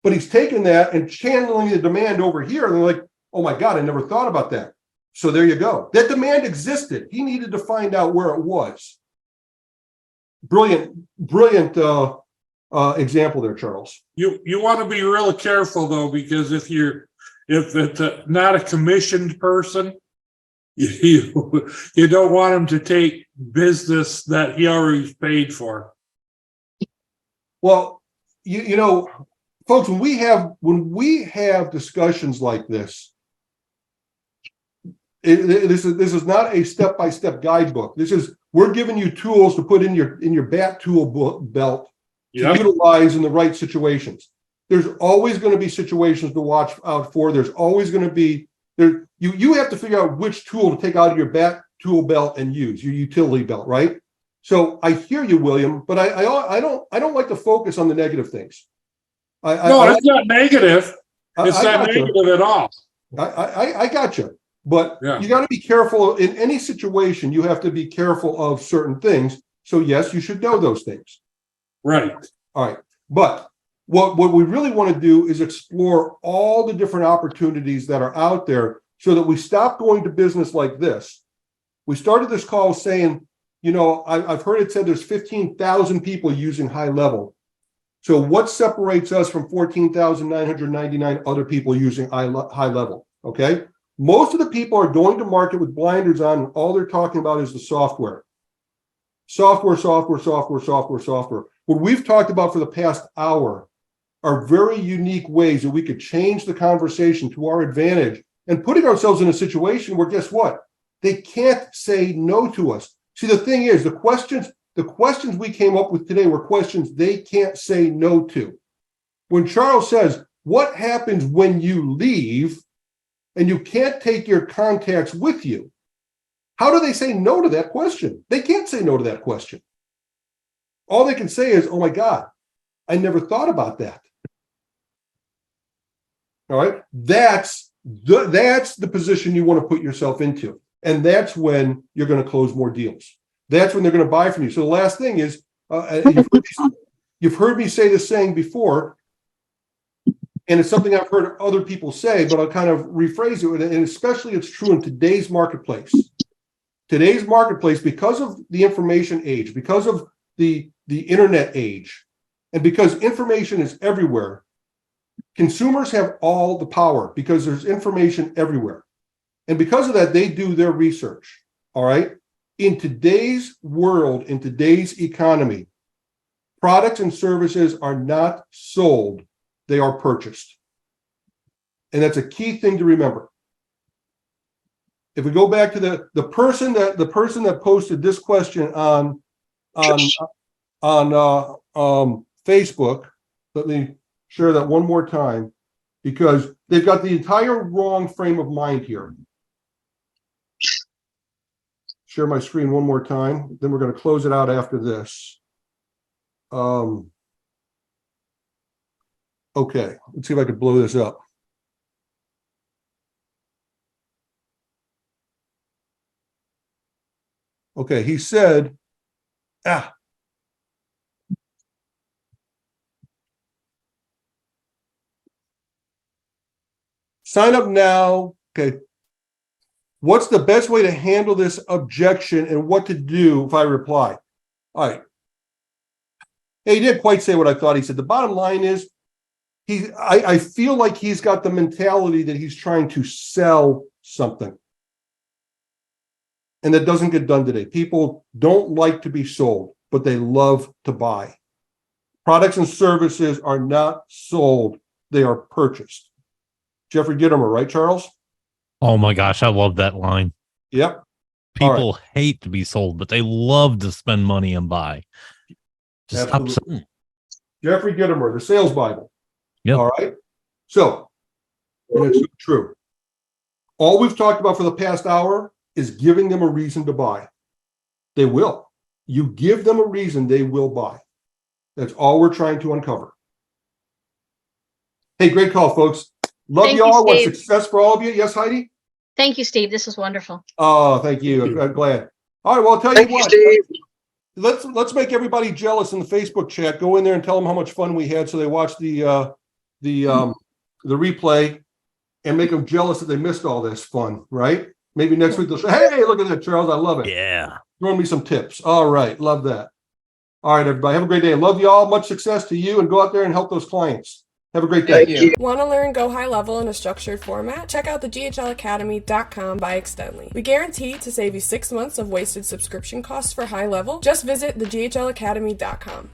But he's taking that and channeling the demand over here. And they're like, oh my God, I never thought about that. So there you go. That demand existed. He needed to find out where it was. Brilliant example there, Charles. You want to be really careful though, because if it's not a commissioned person, you don't want him to take business that he already paid for. Well, you know, folks, when we have discussions like this, this is not a step-by-step guidebook. We're giving you tools to put in your bat tool belt to utilize in the right situations. There's always going to be situations to watch out for. There's always going to be you have to figure out which tool to take out of your bat tool belt and use your utility belt, right? So I hear you, William, but I don't like to focus on the negative things. It's not negative. It's not negative at all. I got you. But you got to be careful in any situation. You have to be careful of certain things. So yes, you should know those things. Right. All right. But what we really want to do is explore all the different opportunities that are out there so that we stop going to business like this. We started this call saying, you know, I've heard it said there's 15,000 people using high level. So what separates us from 14,999 other people using high level? Okay. Most of the people are going to market with blinders on, and all they're talking about is the software. Software. What we've talked about for the past hour are very unique ways that we could change the conversation to our advantage and putting ourselves in a situation where, guess what? They can't say no to us. See, the thing is, the questions we came up with today were questions they can't say no to. When Charles says, what happens when you leave and you can't take your contacts with you? How do they say no to that question? They can't say no to that question. All they can say is, oh my God, I never thought about that. All right. That's the position you want to put yourself into. And that's when you're going to close more deals. that's when they're going to buy from you. So the last thing is, you've heard me say this saying before, and it's something I've heard other people say, but I'll kind of rephrase it. And especially it's true in today's marketplace. Today's marketplace, because of the information age, because of the internet age, and because information is everywhere, consumers have all the power because there's information everywhere. And because of that, they do their research. All right. In today's world, in today's economy, products and services are not sold, they are purchased. And that's a key thing to remember. If we go back to the person that posted this question on Facebook, let me share that one more time, because they've got the entire wrong frame of mind here. Share my screen one more time, then we're going to close it out after this. Okay, let's see if I could blow this up. Okay, he said, sign up now. Okay. What's the best way to handle this objection and what to do if I reply? All right. Hey, he didn't quite say what I thought he said. The bottom line is, I feel like he's got the mentality that he's trying to sell something. And that doesn't get done today. People don't like to be sold, but they love to buy. Products and services are not sold, they are purchased. Jeffrey Gittimer, right, Charles? Oh my gosh, I love that line. Yep. People hate to be sold, but they love to spend money and buy. Just stop Absolutely. selling. Jeffrey Gittimer, the Sales Bible. Yep. All right. So, and it's true. All we've talked about for the past hour is giving them a reason to buy. They will. You give them a reason, they will buy. That's all we're trying to uncover. Hey, great call, folks. Love Thank you you, all. Want Steve. success for all of you. Yes, Heidi? Thank you, Steve. This was wonderful. Oh, thank you. I'm glad. All right. Well, I'll tell Thank you you, what. Steve. Let's make everybody jealous in the Facebook chat. Go in there and tell them how much fun we had, so they watch the replay, and make them jealous that they missed all this fun. Right? Maybe next week they'll say, "Hey, look at that, Charles! I love it." Yeah. Throwing me some tips. All right, love that. All right, everybody, have a great day. Love you all. Much success to you, and go out there and help those clients. Have a great day. Thank you. Want to learn Go High Level in a structured format? Check out the GHLacademy.com by Extendly. We guarantee to save you 6 months of wasted subscription costs for High Level. Just visit the GHLacademy.com.